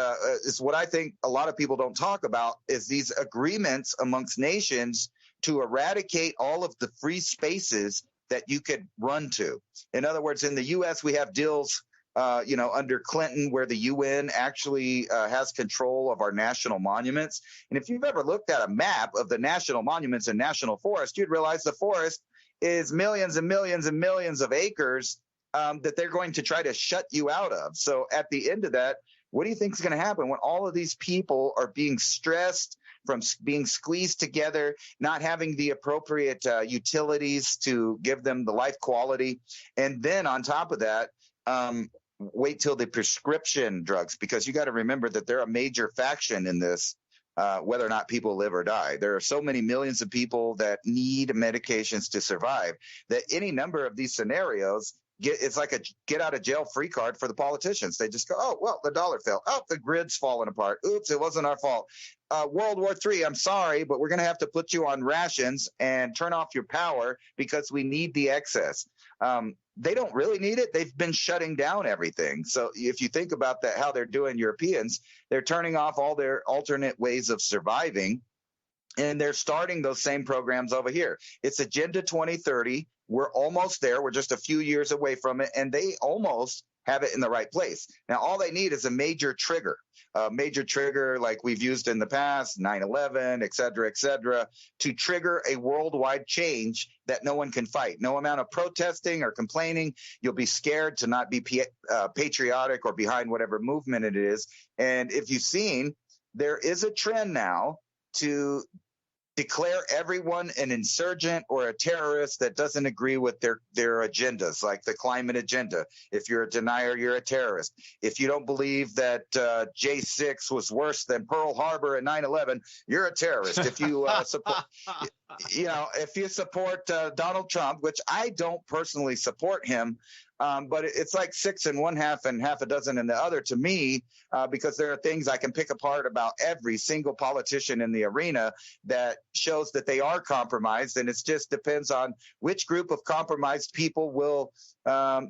is what I think a lot of people don't talk about, is these agreements amongst nations to eradicate all of the free spaces that you could run to. In other words, in the U.S., we have deals under Clinton, where the UN actually has control of our national monuments. And if you've ever looked at a map of the national monuments and national forest, you'd realize the forest is millions and millions and millions of acres that they're going to try to shut you out of. So at the end of that, what do you think is going to happen when all of these people are being stressed from being squeezed together, not having the appropriate utilities to give them the life quality? And then on top of that, wait till the prescription drugs, because you got to remember that they're a major faction in this, whether or not people live or die. There are so many millions of people that need medications to survive that any number of these scenarios, it's like a get out of jail free card for the politicians. They just go, oh, well, the dollar fell. Oh, the grid's falling apart. Oops, it wasn't our fault. World War III, I'm sorry, but we're going to have to put you on rations and turn off your power because we need the excess. They don't really need it. They've been shutting down everything. So if you think about that, how they're doing Europeans, they're turning off all their alternate ways of surviving, and they're starting those same programs over here. It's Agenda 2030. We're almost there. We're just a few years away from it, and they almost have it in the right place. Now, all they need is a major trigger like we've used in the past, 9/11, et cetera, to trigger a worldwide change that no one can fight. No amount of protesting or complaining. You'll be scared to not be patriotic or behind whatever movement it is. And if you've seen, there is a trend now to declare everyone an insurgent or a terrorist that doesn't agree with their agendas, like the climate agenda. If you're a denier, you're a terrorist. If you don't believe that J6 was worse than Pearl Harbor at 9/11, you're a terrorist. If you support, if you support Donald Trump, which I don't personally support him, but it's like 6 in one half and half a dozen in the other to me, because there are things I can pick apart about every single politician in the arena that shows that they are compromised. And it just depends on which group of compromised people will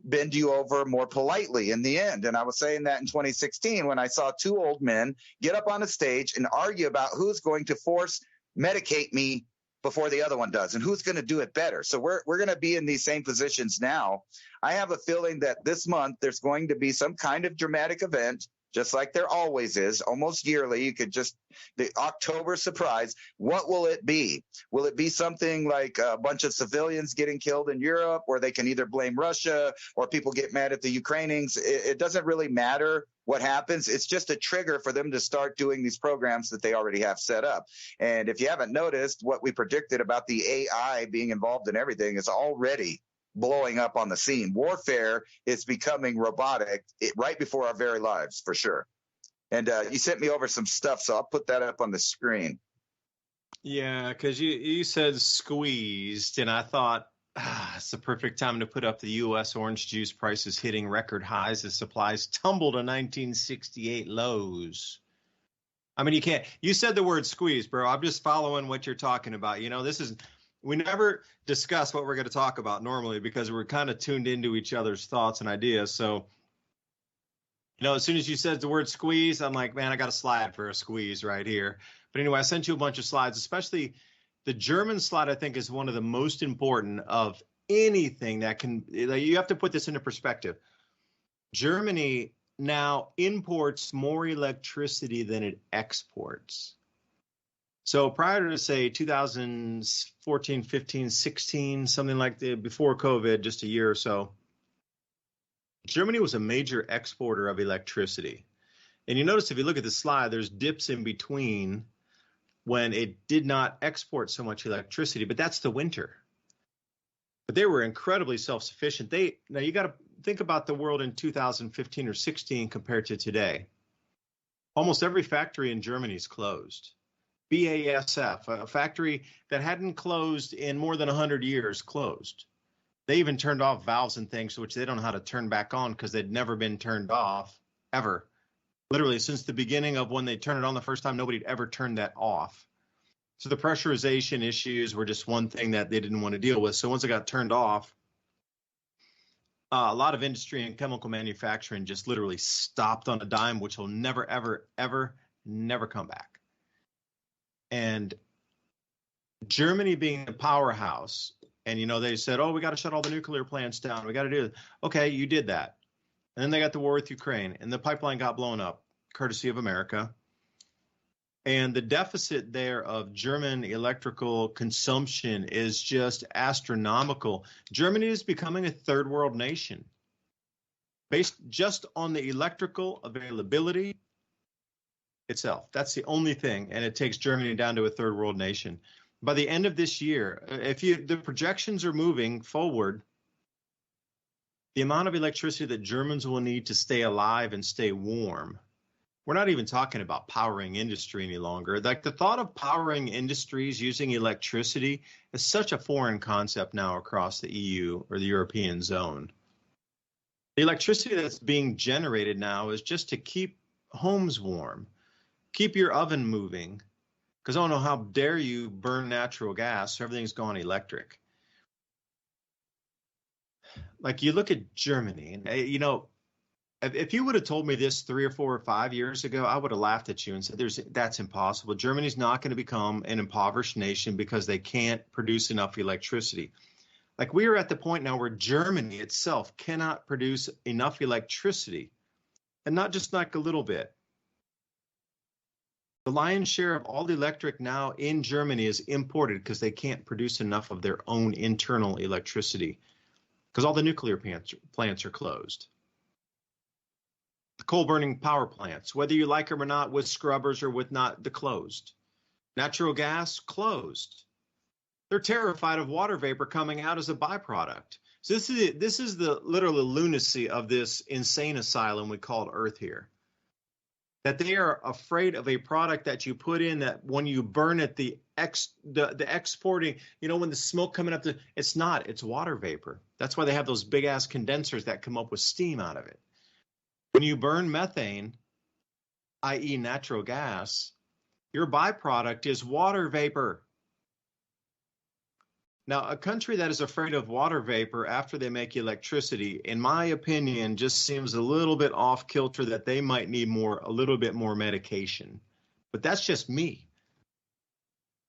bend you over more politely in the end. And I was saying that in 2016 when I saw two old men get up on a stage and argue about who's going to force medicate me before the other one does, and who's going to do it better. So we're going to be in these same positions now. I have a feeling that this month there's going to be some kind of dramatic event, just like there always is, almost yearly. You could just, the October surprise. What will it be? Will it be something like a bunch of civilians getting killed in Europe, where they can either blame Russia or people get mad at the Ukrainians? It doesn't really matter what happens. It's just a trigger for them to start doing these programs that they already have set up. And if you haven't noticed, what we predicted about the AI being involved in everything is already blowing up on the scene. Warfare is becoming robotic right before our very lives, for sure. And you sent me over some stuff, so I'll put that up on the screen. Yeah, because you said squeezed, and I thought, it's the perfect time to put up the U.S. orange juice prices hitting record highs as supplies tumble to 1968 lows. I mean, you said the word squeeze, bro. I'm just following what you're talking about. This is we never discuss what we're going to talk about normally because we're kind of tuned into each other's thoughts and ideas. So, as soon as you said the word squeeze, I'm like, man, I got a slide for a squeeze right here. But anyway, I sent you a bunch of slides, especially the German slide, I think, is one of the most important of anything that can, you have to put this into perspective. Germany now imports more electricity than it exports. So prior to, say, 2014, 15, 16, something like before COVID, just a year or so, Germany was a major exporter of electricity. And you notice if you look at the slide, there's dips in between when it did not export so much electricity, but that's the winter. But they were incredibly self-sufficient. Now you got to think about the world in 2015 or 16 compared to today. Almost every factory in Germany is closed. BASF, a factory that hadn't closed in more than 100 years, closed. They even turned off valves and things, which they don't know how to turn back on because they'd never been turned off, ever. Literally, since the beginning of when they turned it on the first time, nobody had ever turned that off. So the pressurization issues were just one thing that they didn't want to deal with. So once it got turned off, a lot of industry and chemical manufacturing just literally stopped on a dime, which will never, ever, ever, never come back. And Germany being a powerhouse, and they said, oh, we got to shut all the nuclear plants down. We got to do it. Okay, you did that. And then they got the war with Ukraine, and the pipeline got blown up, courtesy of America. And the deficit there of German electrical consumption is just astronomical. Germany is becoming a third world nation based just on the electrical availability itself. That's the only thing, and it takes Germany down to a third world nation. By the end of this year, the projections are moving forward, the amount of electricity that Germans will need to stay alive and stay warm. We're not even talking about powering industry any longer. Like the thought of powering industries using electricity is such a foreign concept now across the EU or the European zone. The electricity that's being generated now is just to keep homes warm. Keep your oven moving, because I don't know how dare you burn natural gas, so everything's gone electric. Like you look at Germany, and if you would have told me this 3 or 4 or 5 years ago, I would have laughed at you and said, that's impossible. Germany's not going to become an impoverished nation because they can't produce enough electricity. Like we are at the point now where Germany itself cannot produce enough electricity, and not just like a little bit. The lion's share of all the electric now in Germany is imported because they can't produce enough of their own internal electricity because all the nuclear plants are closed. The coal-burning power plants, whether you like them or not, with scrubbers or with not, they're closed. Natural gas, closed. They're terrified of water vapor coming out as a byproduct. So this is the literal lunacy of this insane asylum we call Earth here. That they are afraid of a product that you put in that when you burn it, the exporting, when the smoke coming up, it's water vapor. That's why they have those big ass condensers that come up with steam out of it. When you burn methane, i.e. natural gas, your byproduct is water vapor. Now, a country that is afraid of water vapor after they make electricity, in my opinion, just seems a little bit off kilter that they might need a little bit more medication. But that's just me.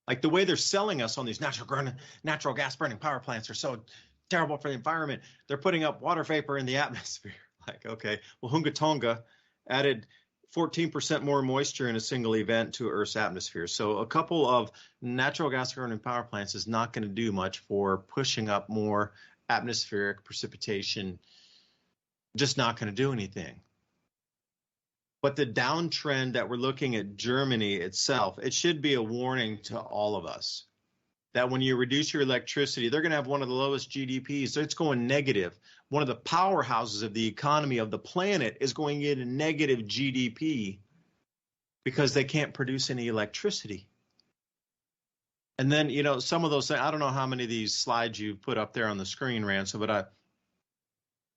Like the way they're selling us on these natural gas burning power plants are so terrible for the environment. They're putting up water vapor in the atmosphere. Like, okay, well, Hunga Tonga added 14% more moisture in a single event to Earth's atmosphere. So a couple of natural gas burning power plants is not going to do much for pushing up more atmospheric precipitation. Just not going to do anything. But the downtrend that we're looking at Germany itself, it should be a warning to all of us that when you reduce your electricity, they're going to have one of the lowest GDPs. So it's going negative. One of the powerhouses of the economy of the planet is going into negative GDP because they can't produce any electricity. And then, some of those things, I don't know how many of these slides you put up there on the screen, Ransom, but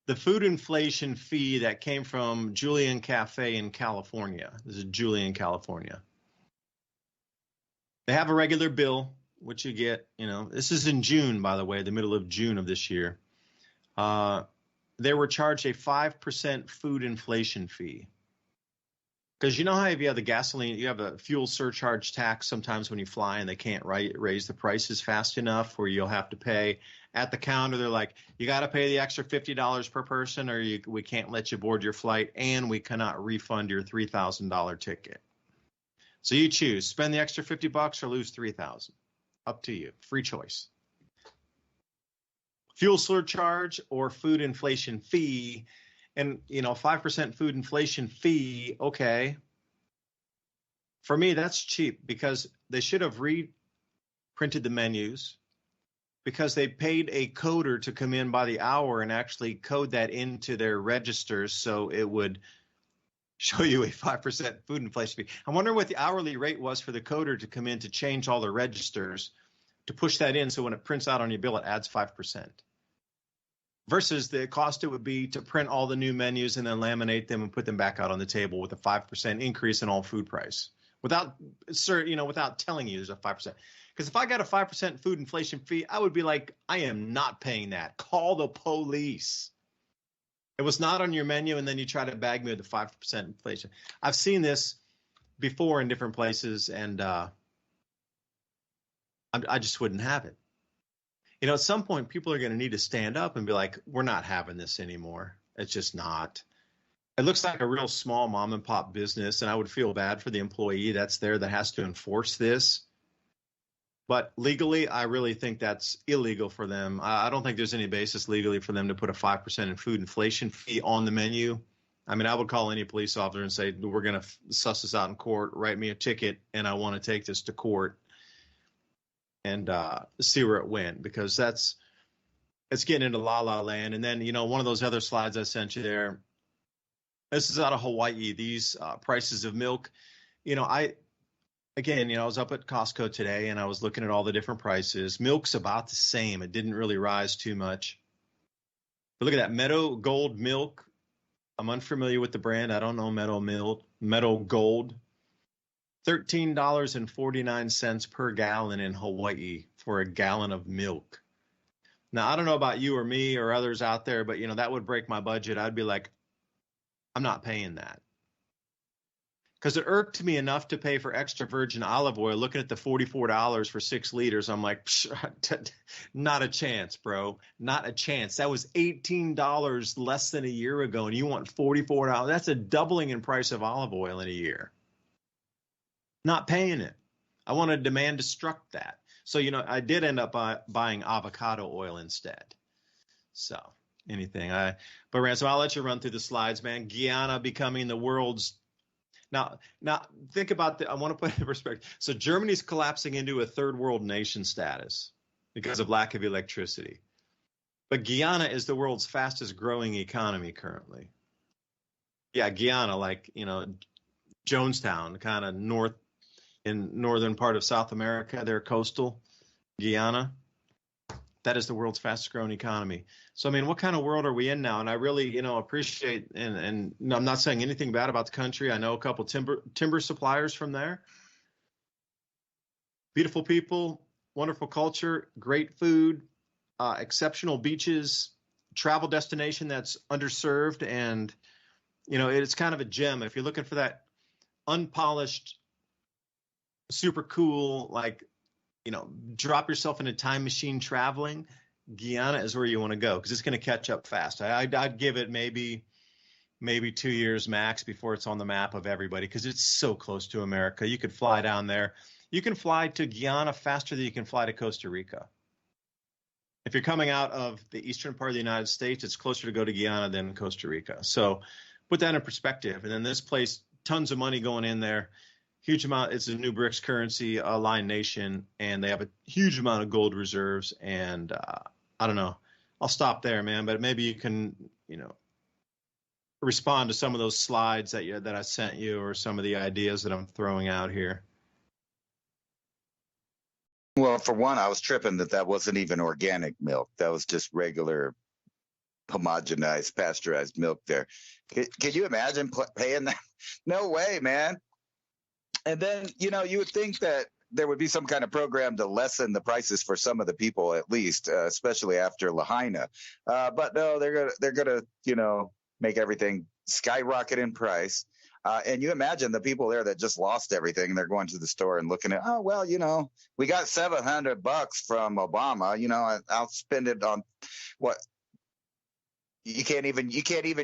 the food inflation fee that came from Julian Cafe in California. This is Julian, California. They have a regular bill. what you get, this is in June, by the way, the middle of June of this year. They were charged a 5% food inflation fee. Because you know how if you have the gasoline, you have a fuel surcharge tax sometimes when you fly and they can't raise the prices fast enough where you'll have to pay at the counter. They're like, you got to pay the extra $50 per person or we can't let you board your flight and we cannot refund your $3,000 ticket. So you choose, spend the extra $50 or lose $3,000. Up to you. Free choice. Fuel surcharge or food inflation fee. And, 5% food inflation fee, okay. For me, that's cheap because they should have reprinted the menus because they paid a coder to come in by the hour and actually code that into their registers so it would show you a 5% food inflation fee. I wonder what the hourly rate was for the coder to come in to change all the registers, to push that in so when it prints out on your bill, it adds 5%. Versus the cost it would be to print all the new menus and then laminate them and put them back out on the table with a 5% increase in all food price without telling you there's a 5%. Because if I got a 5% food inflation fee, I would be like, I am not paying that. Call the police. It was not on your menu, and then you try to bag me with the 5% inflation. I've seen this before in different places, and I just wouldn't have it. At some point, people are going to need to stand up and be like, we're not having this anymore. It's just not. It looks like a real small mom and pop business, and I would feel bad for the employee that's there that has to enforce this. But legally, I really think that's illegal for them. I don't think there's any basis legally for them to put a 5% in food inflation fee on the menu. I mean, I would call any police officer and say, we're going to suss this out in court, write me a ticket, and I want to take this to court and see where it went, because it's getting into la land. And then, one of those other slides I sent you there, this is out of Hawaii, these prices of milk. I was up at Costco today and I was looking at all the different prices. Milk's about the same. It didn't really rise too much. But look at that Meadow Gold milk. I'm unfamiliar with the brand. I don't know Meadow Gold. $13.49 per gallon in Hawaii for a gallon of milk. Now, I don't know about you or me or others out there, but, that would break my budget. I'd be like, I'm not paying that. Because it irked me enough to pay for extra virgin olive oil. Looking at the $44 for 6 liters, I'm like, not a chance, bro. Not a chance. That was $18 less than a year ago, and you want $44. That's a doubling in price of olive oil in a year. Not paying it. I want to demand destruct that. So, I did end up buying avocado oil instead. So, but Ransom, I'll let you run through the slides, man. Guyana becoming the world's. Now think about I want to put it in perspective. So Germany's collapsing into a third world nation status because of lack of electricity. But Guyana is the world's fastest growing economy currently. Yeah, Guyana, like, Jonestown, kind of northern part of South America, they're coastal. Guyana, that is the world's fastest growing economy. So, I mean, what kind of world are we in now? And I really, appreciate, and I'm not saying anything bad about the country. I know a couple timber suppliers from there. Beautiful people, wonderful culture, great food, exceptional beaches, travel destination that's underserved. And, it's kind of a gem. If you're looking for that unpolished, super cool, like, drop yourself in a time machine traveling, Guyana is where you want to go, because it's going to catch up fast. I'd give it maybe 2 years max before it's on the map of everybody, because it's so close to America. You could fly down there. You can fly to Guyana faster than you can fly to Costa Rica. If you're coming out of the eastern part of the United States, it's closer to go to Guyana than Costa Rica. So put that in perspective. And then this place, tons of money going in there. Huge amount. It's a new BRICS currency aligned nation, and they have a huge amount of gold reserves. And I don't know. I'll stop there, man. But maybe you can, respond to some of those slides that I sent you, or some of the ideas that I'm throwing out here. Well, for one, I was tripping that wasn't even organic milk. That was just regular homogenized, pasteurized milk there. Can you imagine paying that? No way, man. And then, you would think that there would be some kind of program to lessen the prices for some of the people, at least, especially after Lahaina. But no, they're gonna make everything skyrocket in price. And you imagine the people there that just lost everything. They're going to the store and looking at, oh, well, we got $700 from Obama. I'll spend it on what you can't even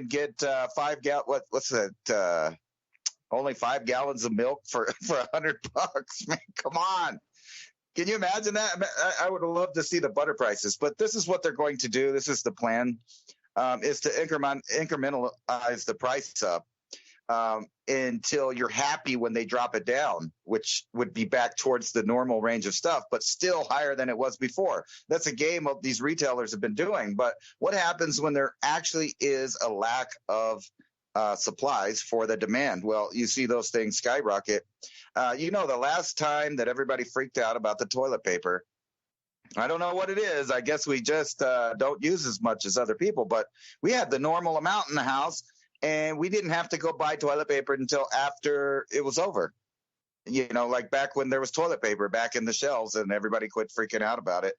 get 5 gallons. What's that? Only 5 gallons of milk for $100. Man, come on. Can you imagine that? I would love to see the butter prices, but this is what they're going to do. This is the plan, is to incrementalize the price up. Until you're happy when they drop it down, which would be back towards the normal range of stuff, but still higher than it was before. That's a game of these retailers have been doing. But what happens when there actually is a lack of supplies for the demand? Well, you see those things skyrocket. The last time that everybody freaked out about the toilet paper, I don't know what it is. I guess we just don't use as much as other people, but we had the normal amount in the house. And we didn't have to go buy toilet paper until after it was over. Like back when there was toilet paper back in the shelves and everybody quit freaking out about it.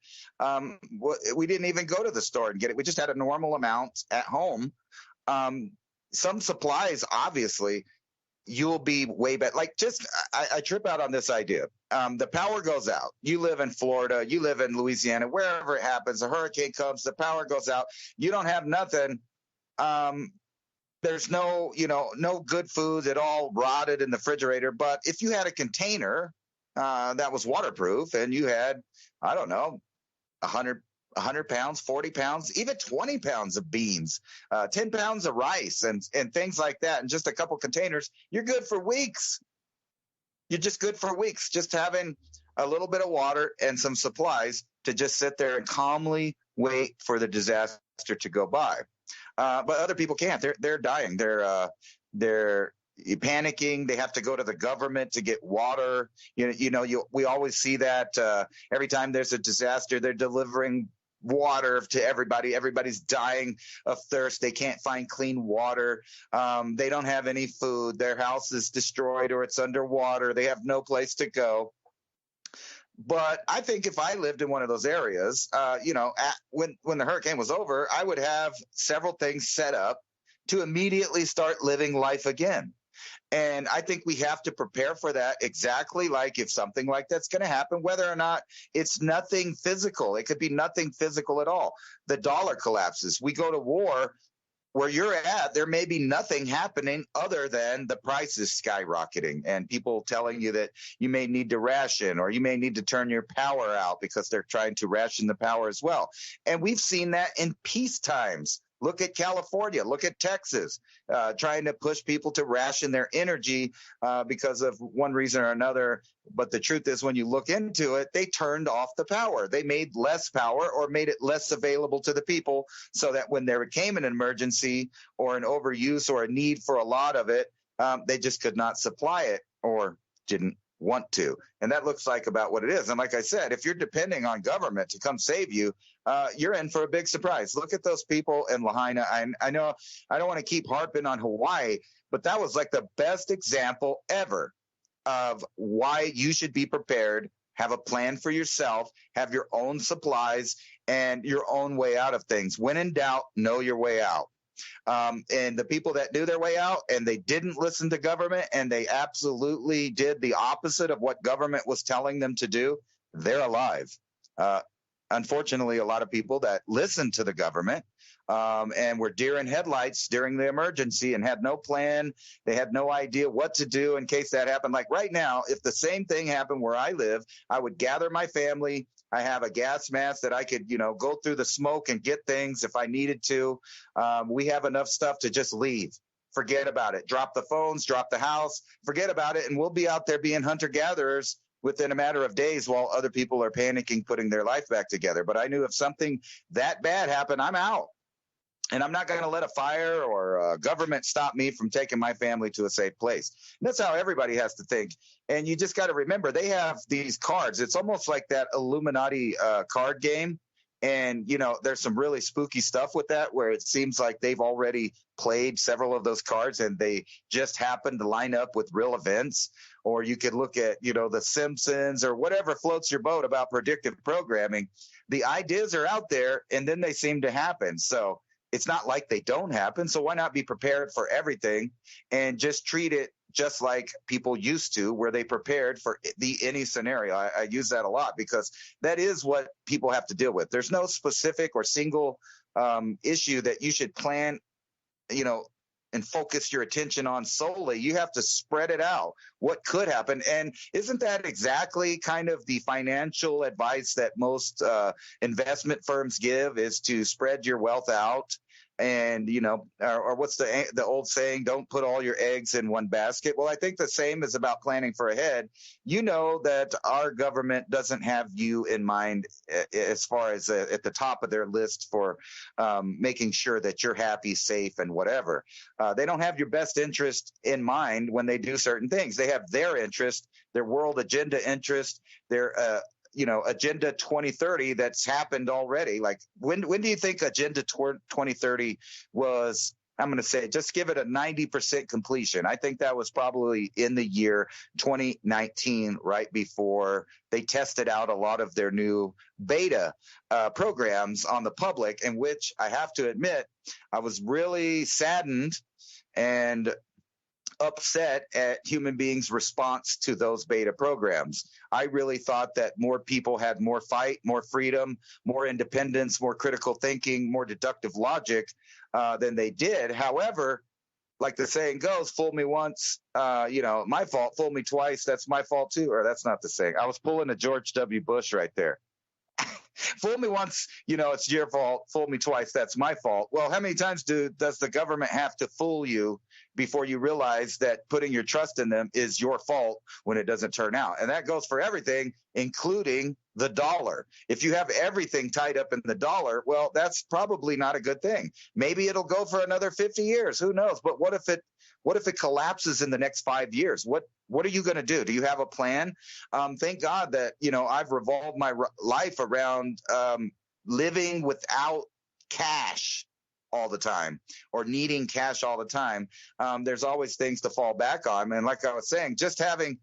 We didn't even go to the store and get it. We just had a normal amount at home. Some supplies, obviously, you'll be way better. Like I trip out on this idea. The power goes out. You live in Florida. You live in Louisiana. Wherever it happens, a hurricane comes, the power goes out. You don't have nothing. There's no good foods at all rotted in the refrigerator. But if you had a container that was waterproof and you had, I don't know, 100 pounds, 40 pounds, even 20 pounds of beans, 10 pounds of rice and things like that, and just a couple containers, you're good for weeks. You're just good for weeks, just having a little bit of water and some supplies to just sit there and calmly wait for the disaster to go by. But other people can't. They're dying. They're panicking. They have to go to the government to get water. We always see that every time there's a disaster, they're delivering water to everybody. Everybody's dying of thirst. They can't find clean water. They don't have any food. Their house is destroyed or it's underwater. They have no place to go. But I think if I lived in one of those areas, when the hurricane was over, I would have several things set up to immediately start living life again. And I think we have to prepare for that, exactly like if something like that's going to happen, whether or not it's nothing physical. It could be nothing physical at all. The dollar collapses. We go to war. Where you're at, there may be nothing happening other than the prices skyrocketing and people telling you that you may need to ration or you may need to turn your power out because they're trying to ration the power as well. And we've seen that in peace times. Look at California, look at Texas, trying to push people to ration their energy because of one reason or another. But the truth is, when you look into it, they turned off the power. They made less power or made it less available to the people so that when there came an emergency or an overuse or a need for a lot of it, they just could not supply it or didn't want to. And that looks like about what it is. And like I said, if you're depending on government to come save you, you're in for a big surprise. Look at those people in Lahaina. I know I don't want to keep harping on Hawaii, but that was like the best example ever of why you should be prepared, have a plan for yourself, have your own supplies and your own way out of things. When in doubt, know your way out. And the people that knew their way out and they didn't listen to government and they absolutely did the opposite of what government was telling them to do, they're alive. Unfortunately, a lot of people that listened to the government and were deer in headlights during the emergency and had no plan. They had no idea what to do in case that happened. Like right now, if the same thing happened where I live, I would gather my family. I have a gas mask that I could, go through the smoke and get things if I needed to. We have enough stuff to just leave. Forget about it. Drop the phones, drop the house, forget about it. And we'll be out there being hunter-gatherers within a matter of days while other people are panicking, putting their life back together. But I knew if something that bad happened, I'm out. And I'm not going to let a fire or a government stop me from taking my family to a safe place. And that's how everybody has to think. And you just got to remember, they have these cards. It's almost like that Illuminati card game And, there's some really spooky stuff with that where it seems like they've already played several of those cards and they just happen to line up with real events. Or you could look at, The Simpsons or whatever floats your boat about predictive programming. The ideas are out there and then they seem to happen. So it's not like they don't happen. So why not be prepared for everything and just treat it just like people used to, where they prepared for any scenario. I use that a lot because that is what people have to deal with. There's no specific or single issue that you should plan, and focus your attention on solely. You have to spread it out. What could happen? And isn't that exactly kind of the financial advice that most investment firms give, is to spread your wealth out? And, or what's the old saying, don't put all your eggs in one basket. Well, I think the same is about planning for ahead. That our government doesn't have you in mind as far as at the top of their list for making sure that you're happy, safe, and whatever. They don't have your best interest in mind when they do certain things. They have their interest, their world agenda interest, their Agenda 2030 that's happened already. Like when do you think Agenda 2030 was? I'm going to say, just give it a 90% completion. I think that was probably in the year 2019, right before they tested out a lot of their new beta programs on the public, in which I have to admit, I was really saddened and upset at human beings' response to those beta programs. I really thought that more people had more fight, more freedom, more independence, more critical thinking, more deductive logic than they did. However, like the saying goes, fool me once, my fault, fool me twice, that's my fault too. Or that's not the saying. I was pulling a George W. Bush right there. Fool me once, it's your fault. Fool me twice, that's my fault. Well, how many times does the government have to fool you before you realize that putting your trust in them is your fault when it doesn't turn out? And that goes for everything, including the dollar. If you have everything tied up in the dollar, well, that's probably not a good thing. Maybe it'll go for another 50 years. Who knows? But what if it collapses in the next 5 years? What are you going to do? Do you have a plan? Thank God that, I've revolved my life around living without cash all the time, or needing cash all the time. There's always things to fall back on. And like I was saying, just having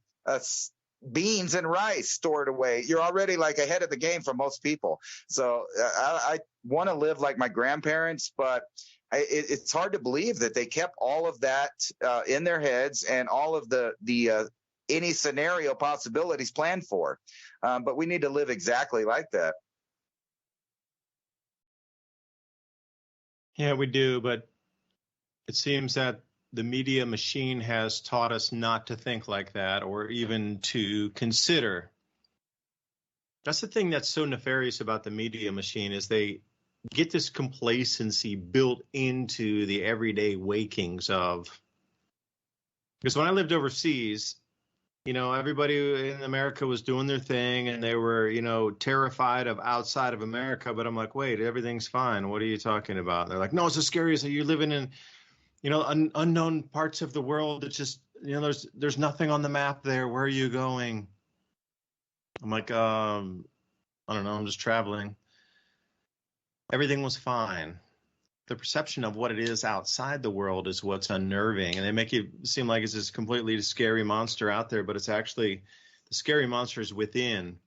beans and rice stored away, you're already like ahead of the game for most people. So I want to live like my grandparents, but it's hard to believe that they kept all of that in their heads and all of the any scenario possibilities planned for. But we need to live exactly like that. Yeah, we do, but it seems that the media machine has taught us not to think like that, or even to consider. That's the thing that's so nefarious about the media machine, is they get this complacency built into the everyday wakings of. Because when I lived overseas, everybody in America was doing their thing and they were, terrified of outside of America. But I'm like, wait, everything's fine. What are you talking about? They're like, no, it's so scary. So you're living in, unknown parts of the world. It's just, there's nothing on the map there. Where are you going? I'm like, I don't know. I'm just traveling. Everything was fine. The perception of what it is outside the world is what's unnerving. And they make it seem like it's this completely scary monster out there, but it's actually the scary monster is within.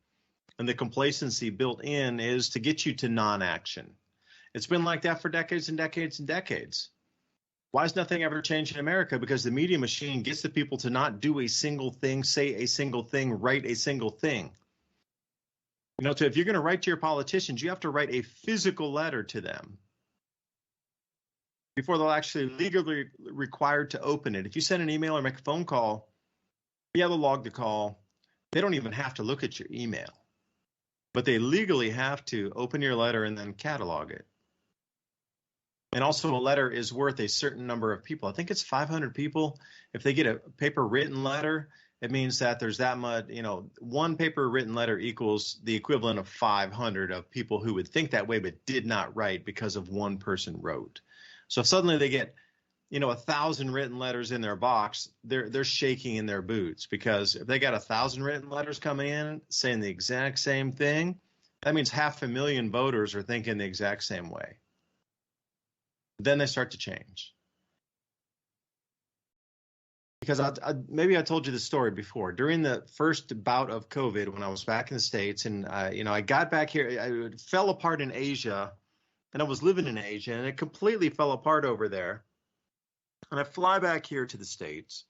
And the complacency built in is to get you to non-action. It's been like that for decades and decades and decades. Why has nothing ever changed in America? Because the media machine gets the people to not do a single thing, say a single thing, write a single thing. So if you're going to write to your politicians, you have to write a physical letter to them before they'll actually legally required to open it. If you send an email or make a phone call, they'll log the call. They don't even have to look at your email, but they legally have to open your letter and then catalog it. And also a letter is worth a certain number of people. I think it's 500 people. If they get a paper written letter, it means that there's that much, one paper written letter equals the equivalent of 500 of people who would think that way but did not write because of one person wrote. So if suddenly they get, 1,000 written letters in their box, they're shaking in their boots, because if they got 1,000 written letters coming in saying the exact same thing, That means 500,000 voters are thinking the exact same way. Then they start to change. Because maybe I told you the story before. During the first bout of COVID, when I was back in the States, and I got back here, it fell apart in Asia, and I was living in Asia, and it completely fell apart over there. And I fly back here to the States,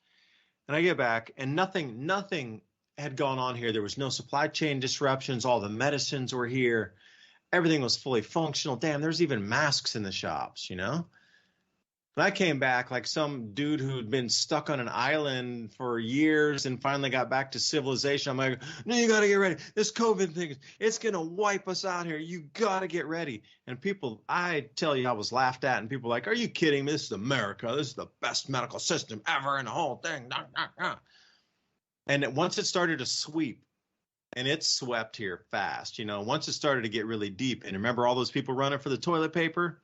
and I get back, and nothing had gone on here. There was no supply chain disruptions. All the medicines were here. Everything was fully functional. Damn, there's even masks in the shops, And I came back like some dude who'd been stuck on an island for years and finally got back to civilization. I'm like, no, you got to get ready. This COVID thing, it's going to wipe us out here. You got to get ready. And people, I tell you, I was laughed at, and people were like, are you kidding me? This is America. This is the best medical system ever in the whole thing. And once it started to sweep, and it swept here fast, once it started to get really deep, and remember all those people running for the toilet paper?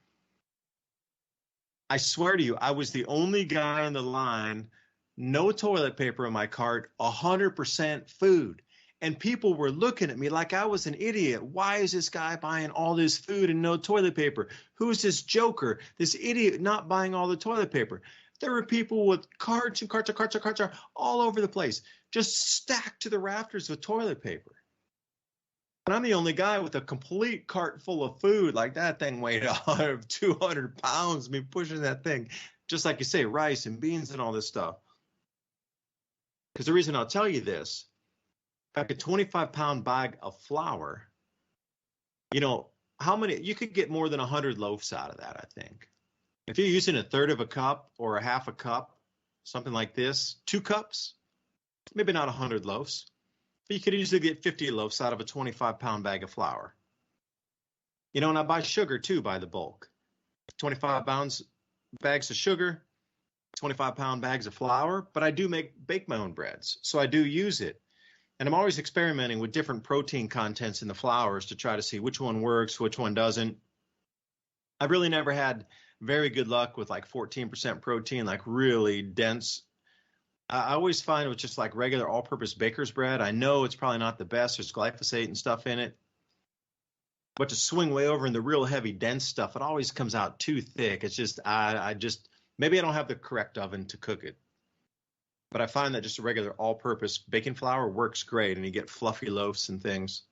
I swear to you, I was the only guy in the line, no toilet paper in my cart, 100% food. And people were looking at me like I was an idiot. Why is this guy buying all this food and no toilet paper? Who's this joker, this idiot not buying all the toilet paper? There were people with carts and carts and carts and carts all over the place, just stacked to the rafters with toilet paper. And I'm the only guy with a complete cart full of food. Like that thing weighed 200 pounds, me pushing that thing, just like you say, rice and beans and all this stuff. Because the reason I'll tell you this, like a 25-pound bag of flour, how many, you could get more than 100 loaves out of that, I think. If you're using a third of a cup or a half a cup, something like this, 2 cups, maybe not 100 loaves. But you could easily get 50 loaves out of a 25-pound bag of flour. And I buy sugar, too, by the bulk. 25 pounds bags of sugar, 25-pound bags of flour. But I do bake my own breads, so I do use it. And I'm always experimenting with different protein contents in the flours to try to see which one works, which one doesn't. I've really never had very good luck with like 14% protein, like really dense. I always find with just like regular all-purpose baker's bread, I know it's probably not the best. There's glyphosate and stuff in it. But to swing way over in the real heavy, dense stuff, it always comes out too thick. It's just, maybe I don't have the correct oven to cook it. But I find that just a regular all-purpose baking flour works great, and you get fluffy loaves and things.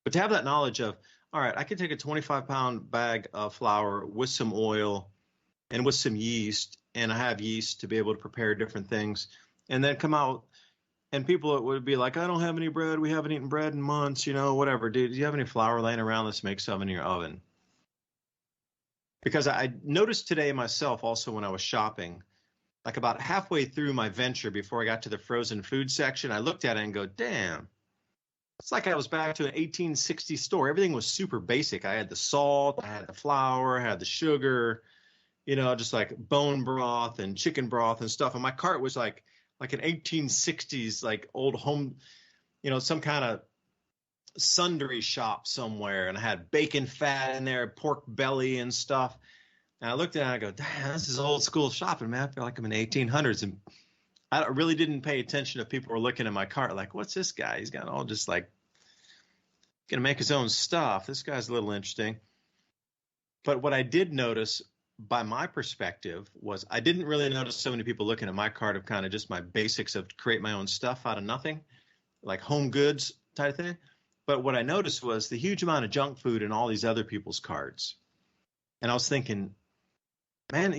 But to have that knowledge of, all right, I can take a 25-pound bag of flour with some oil and with some yeast, and I have yeast to be able to prepare different things, and then come out, and people would be like, I don't have any bread. We haven't eaten bread in months, whatever. Dude, do you have any flour laying around? Let's make some in your oven. Because I noticed today myself also when I was shopping, like about halfway through my venture before I got to the frozen food section, I looked at it and go, damn, it's like I was back to an 1860s store. Everything was super basic. I had the salt, I had the flour, I had the sugar, just like bone broth and chicken broth and stuff. And my cart was like an 1860s, like old home, some kind of sundry shop somewhere. And I had bacon fat in there, pork belly and stuff. And I looked at it and I go, damn, this is old school shopping, man. I feel like I'm in the 1800s. And I really didn't pay attention if people were looking at my cart like, what's this guy? He's got all just like, going to make his own stuff. This guy's a little interesting. But what I did notice by my perspective was I didn't really notice so many people looking at my cart of kind of just my basics of create my own stuff out of nothing, like home goods type of thing. But what I noticed was the huge amount of junk food in all these other people's carts. And I was thinking, man,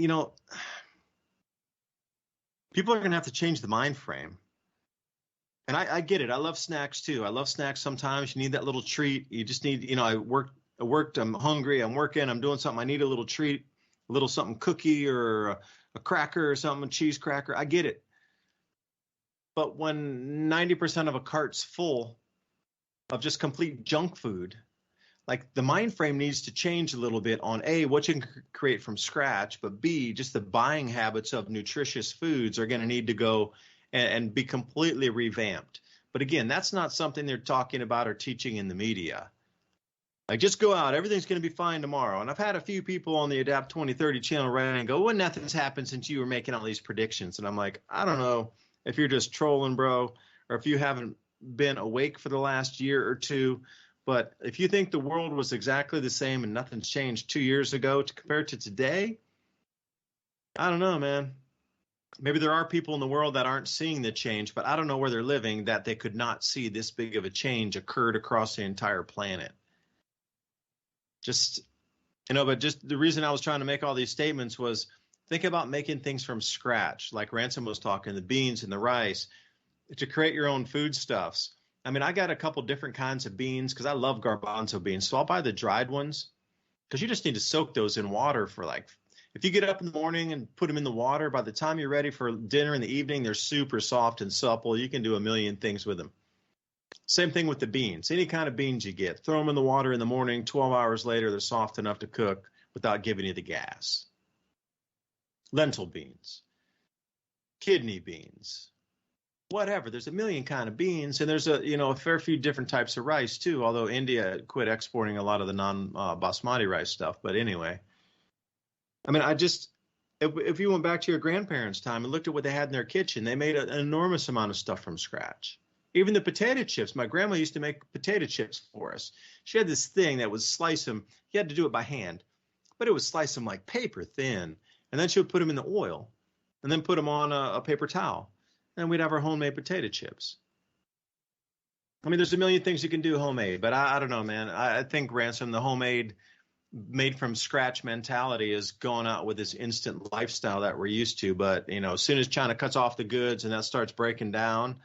people are going to have to change the mind frame. And I get it. I love snacks too. I love snacks sometimes. You need that little treat. You just need, I worked, I'm hungry, I'm working, I'm doing something. I need a little treat, a little something cookie or a cracker or something, a cheese cracker. I get it. But when 90% of a cart's full of just complete junk food, like the mind frame needs to change a little bit on A, what you can create from scratch, but B, just the buying habits of nutritious foods are going to need to go and be completely revamped. But again, that's not something they're talking about or teaching in the media. Like, just go out, everything's going to be fine tomorrow. And I've had a few people on the Adapt 2030 channel write in and go, well, nothing's happened since you were making all these predictions. And I'm like, I don't know if you're just trolling, bro, or if you haven't been awake for the last year or two. But if you think the world was exactly the same and nothing's changed 2 years ago to compare to today, I don't know, man. Maybe there are people in the world that aren't seeing the change, but I don't know where they're living that they could not see this big of a change occurred across the entire planet. Just, but just the reason I was trying to make all these statements was think about making things from scratch, like Ransom was talking, the beans and the rice, to create your own foodstuffs. I mean, I got a couple different kinds of beans because I love garbanzo beans. So I'll buy the dried ones because you just need to soak those in water for if you get up in the morning and put them in the water, by the time you're ready for dinner in the evening, they're super soft and supple. You can do a million things with them. Same thing with the beans. Any kind of beans you get, throw them in the water in the morning. 12 hours later, they're soft enough to cook without giving you the gas. Lentil beans, kidney beans, whatever. There's a million kind of beans, and there's a fair few different types of rice too. Although India quit exporting a lot of the non-basmati rice stuff, but anyway. I mean, if you went back to your grandparents' time and looked at what they had in their kitchen, they made an enormous amount of stuff from scratch. Even the potato chips. My grandma used to make potato chips for us. She had this thing that would slice them. You had to do it by hand, but it would slice them like paper thin. And then she would put them in the oil and then put them on a paper towel. And we'd have our homemade potato chips. I mean, there's a million things you can do homemade, but I don't know, man. I think, Ransom, the homemade, made from scratch mentality is going out with this instant lifestyle that we're used to. But, as soon as China cuts off the goods and that starts breaking down,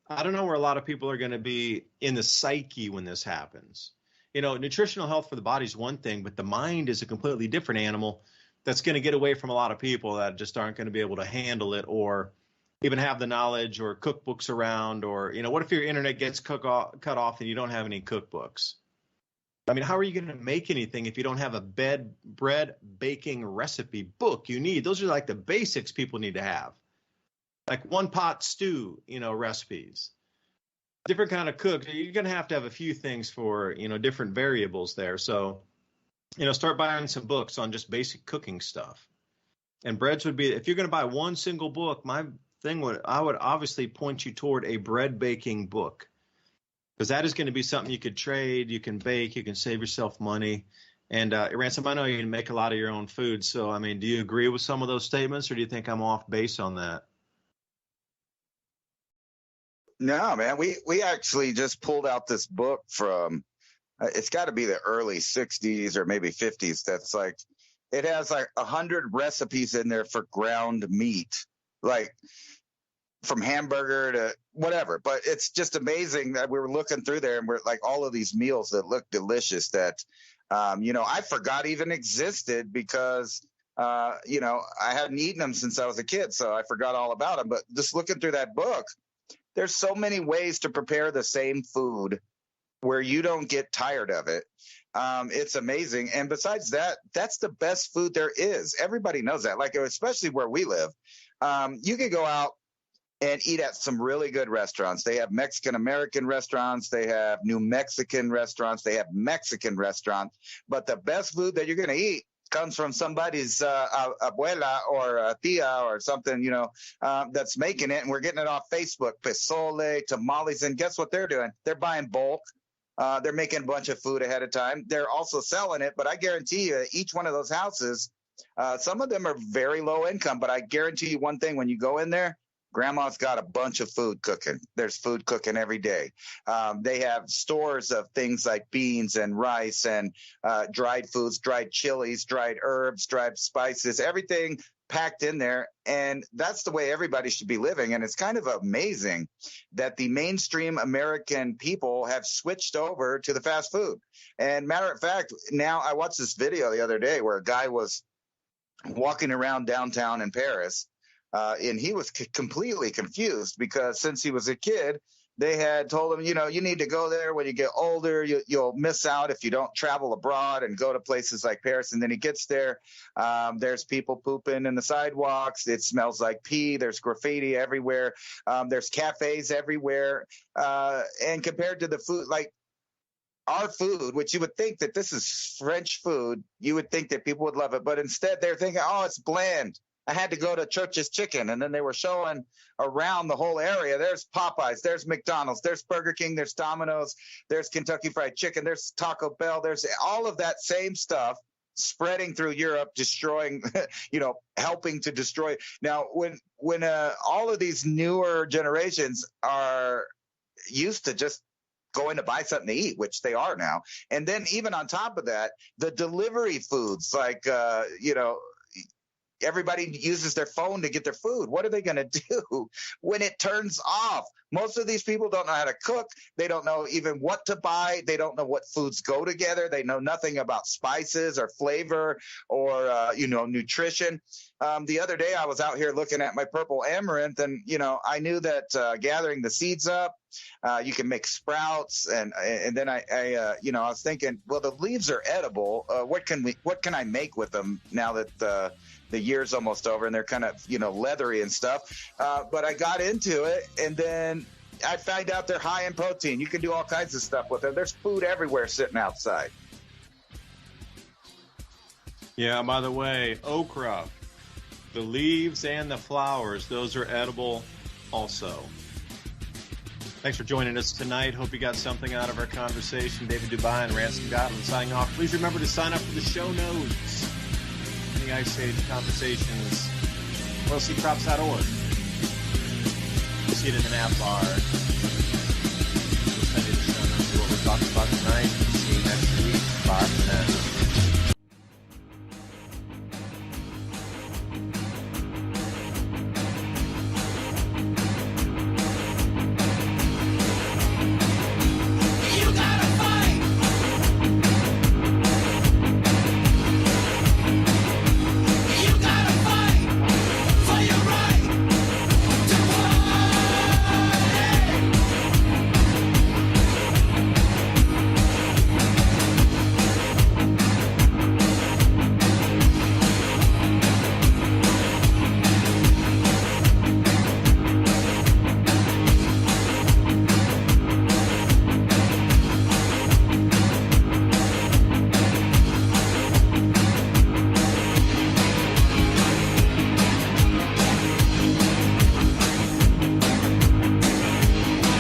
I don't know where a lot of people are going to be in the psyche when this happens. Nutritional health for the body is one thing, but the mind is a completely different animal that's going to get away from a lot of people that just aren't going to be able to handle it or even have the knowledge or cookbooks around. Or, what if your internet gets cut off and you don't have any cookbooks? I mean, how are you going to make anything if you don't have a bread baking recipe book you need? Those are like the basics people need to have. Like one pot stew, recipes. Different kind of cook. You're going to have a few things for, different variables there. So, start buying some books on just basic cooking stuff. And breads would be, if you're going to buy one single book, I would obviously point you toward a bread baking book. Because that is going to be something you could trade, you can bake, you can save yourself money. And Ransom, I know you can make a lot of your own food. So, I mean, do you agree with some of those statements or do you think I'm off base on that? No, man, we actually just pulled out this book from, it's got to be the early 60s or maybe 50s. That's it has 100 recipes in there for ground meat, from hamburger to whatever. But it's just amazing that we were looking through there and we're all of these meals that look delicious that, I forgot even existed because, I hadn't eaten them since I was a kid. So I forgot all about them. But just looking through that book, there's so many ways to prepare the same food where you don't get tired of it. It's amazing. And besides that, that's the best food there is. Everybody knows that, especially where we live. You can go out and eat at some really good restaurants. They have Mexican-American restaurants. They have New Mexican restaurants. They have Mexican restaurants. But the best food that you're going to eat comes from somebody's abuela or a tia or something, that's making it. And we're getting it off Facebook, pozole, tamales. And guess what they're doing? They're buying bulk. They're making a bunch of food ahead of time. They're also selling it. But I guarantee you, each one of those houses, some of them are very low income. But I guarantee you one thing, when you go in there, Grandma's got a bunch of food cooking. There's food cooking every day. They have stores of things like beans and rice and dried foods, dried chilies, dried herbs, dried spices, everything packed in there. And that's the way everybody should be living. And it's kind of amazing that the mainstream American people have switched over to the fast food. And matter of fact, now I watched this video the other day where a guy was walking around downtown in Paris. And he was completely confused because since he was a kid, they had told him, you need to go there when you get older. You'll miss out if you don't travel abroad and go to places like Paris. And then he gets there. There's people pooping in the sidewalks. It smells like pee. There's graffiti everywhere. There's cafes everywhere. And compared to the food, our food, which you would think that this is French food, you would think that people would love it. But instead they're thinking, oh, it's bland. I had to go to Church's Chicken, and then they were showing around the whole area. There's Popeyes, there's McDonald's, there's Burger King, there's Domino's, there's Kentucky Fried Chicken, there's Taco Bell, there's all of that same stuff spreading through Europe, destroying, helping to destroy. Now, when all of these newer generations are used to just going to buy something to eat, which they are now, and then even on top of that, the delivery foods, like everybody uses their phone to get their food. What are they going to do when it turns off? Most of these people don't know how to cook. They don't know even what to buy. They don't know what foods go together. They know nothing about spices or flavor or, nutrition. The other day I was out here looking at my purple amaranth, and, I knew that gathering the seeds up, you can make sprouts. And then I was thinking, well, the leaves are edible. What can I make with them now that the year's almost over and they're kind of, leathery and stuff. But I got into it, and then I find out they're high in protein. You can do all kinds of stuff with them. There's food everywhere sitting outside. Yeah, by the way, okra, the leaves and the flowers, those are edible also. Thanks for joining us tonight. Hope you got something out of our conversation. David DuByne, Ransom Godwin signing off. Please remember to sign up for the show notes. The Ice Age Conversations, oilseedcrops.org. You'll see it in the nav bar. We'll send you the show notes of what we're talking about tonight.